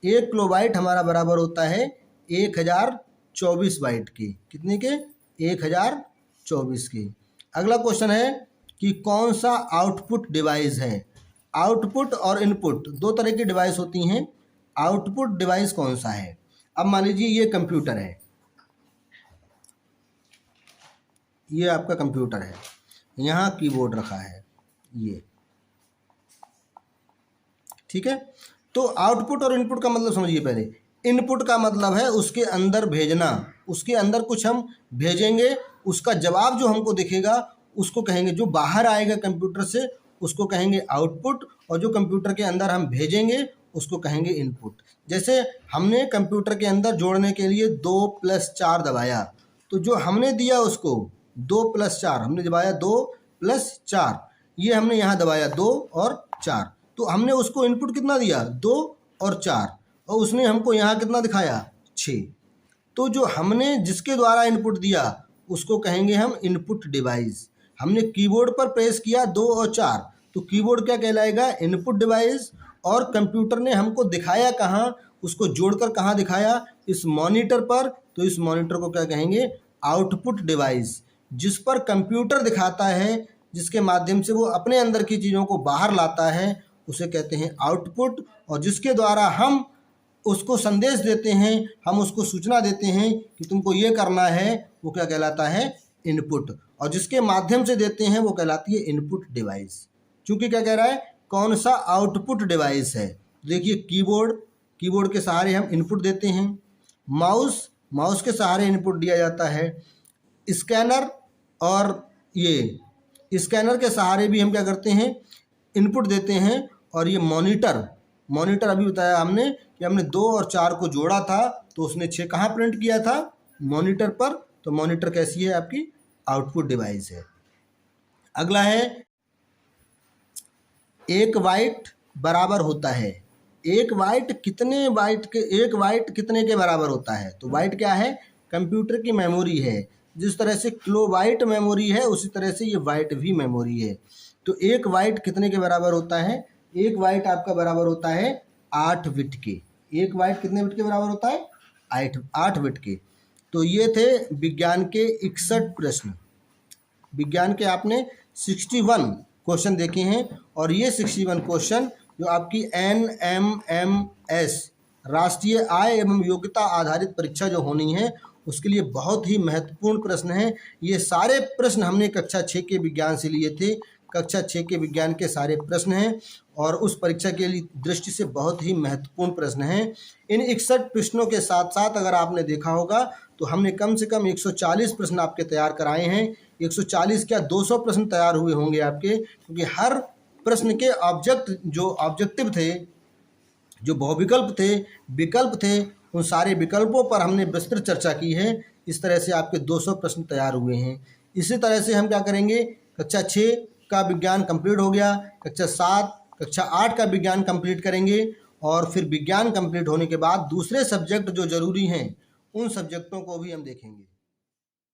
1 किलोबाइट हमारा बराबर होता है 1024 बाइट के। कितने के? 1024 के। अगला क्वेश्चन है कि कौन सा आउटपुट डिवाइस है? आउटपुट और इनपुट दो तरह की डिवाइस होती हैं। आउटपुट डिवाइस कौन सा है? अब मान लीजिए ये कंप्यूटर है, ये आपका कंप्यूटर है, यहाँ कीबोर्ड रखा है ये, ठीक है। तो आउटपुट और इनपुट का मतलब समझिए पहले। इनपुट का मतलब है उसके अंदर भेजना, उसके अंदर कुछ हम भेजेंगे, उसका जवाब जो हमको दिखेगा उसको कहेंगे, जो बाहर आएगा कंप्यूटर से उसको कहेंगे आउटपुट, और जो कंप्यूटर के अंदर हम भेजेंगे उसको कहेंगे इनपुट। जैसे हमने कंप्यूटर के अंदर जोड़ने के लिए 2+4 दबाया, तो जो हमने दिया उसको 2+4 हमने दबाया, 2+4 ये हमने यहाँ दबाया 2 और 4, तो हमने उसको इनपुट कितना दिया? 2 और 4, और उसने हमको यहाँ कितना दिखाया? 6। तो जो हमने जिसके द्वारा इनपुट दिया उसको कहेंगे हम इनपुट डिवाइस। हमने कीबोर्ड पर प्रेस किया 2 और 4, तो कीबोर्ड क्या कहलाएगा? Input device. और कंप्यूटर ने हमको दिखाया कहाँ? उसको जोड़कर कहाँ दिखाया? इस मॉनिटर पर, तो इस मॉनिटर को क्या कहेंगे? Output device. जिस पर कंप्यूटर दिखाता है, जिसके माध्यम से वो अपने अंदर की चीज़ों को बाहर लाता है, उसे कहते हैं आउटपुट। और जिसके द्वारा हम उसको संदेश देते हैं, हम उसको सूचना देते हैं कि तुमको ये करना है, वो क्या कहलाता है? इनपुट। और जिसके माध्यम से देते हैं वो कहलाती है इनपुट डिवाइस। क्योंकि क्या कह रहा है? कौन सा आउटपुट डिवाइस है? देखिए कीबोर्ड, कीबोर्ड के सहारे हम इनपुट देते हैं। माउस के सहारे इनपुट दिया जाता है। स्कैनर और ये स्कैनर के सहारे भी हम क्या करते हैं, इनपुट देते हैं। और ये मॉनिटर अभी बताया हमने कि हमने 2 और 4 को जोड़ा था तो उसने 6 कहाँ प्रिंट किया था, मॉनिटर पर। तो मॉनिटर कैसी है, आपकी आउटपुट डिवाइस है। अगला है एक बाइट बराबर होता है। एक बाइट कितने के बराबर होता है। तो बाइट क्या है, कंप्यूटर की मेमोरी है। जिस तरह से किलोबाइट मेमोरी है उसी तरह से ये बाइट भी मेमोरी है। तो एक बाइट कितने के बराबर होता है, एक बाइट आपका बराबर होता है 8 बिट के। एक बाइट कितने बिट के बराबर होता है, 8 बिट के। तो ये थे विज्ञान के 61 प्रश्न। विज्ञान के आपने 61 क्वेश्चन देखे हैं। और ये 61 क्वेश्चन जो आपकी NMMS राष्ट्रीय आय एवं योग्यता आधारित परीक्षा जो होनी है उसके लिए बहुत ही महत्वपूर्ण प्रश्न हैं। ये सारे प्रश्न हमने कक्षा 6 के विज्ञान से लिए थे। कक्षा 6 के विज्ञान के सारे प्रश्न हैं और उस परीक्षा के लिए दृष्टि से बहुत ही महत्वपूर्ण प्रश्न हैं। इन 61 प्रश्नों के साथ साथ अगर आपने देखा होगा तो हमने कम से कम 140 प्रश्न आपके तैयार कराए हैं। 140 क्या 200 प्रश्न तैयार हुए होंगे आपके, क्योंकि हर प्रश्न के ऑब्जेक्टिव थे, जो बहुविकल्प थे, विकल्प थे, उन सारे विकल्पों पर हमने विस्तृत चर्चा की है। इस तरह से आपके 200 प्रश्न तैयार हुए हैं। इसी तरह से हम क्या करेंगे, कक्षा 6 का विज्ञान कंप्लीट हो गया, कक्षा 7 कक्षा 8 का विज्ञान कंप्लीट करेंगे और फिर विज्ञान कंप्लीट होने के बाद दूसरे सब्जेक्ट जो जरूरी हैं उन सब्जेक्टों को भी हम देखेंगे।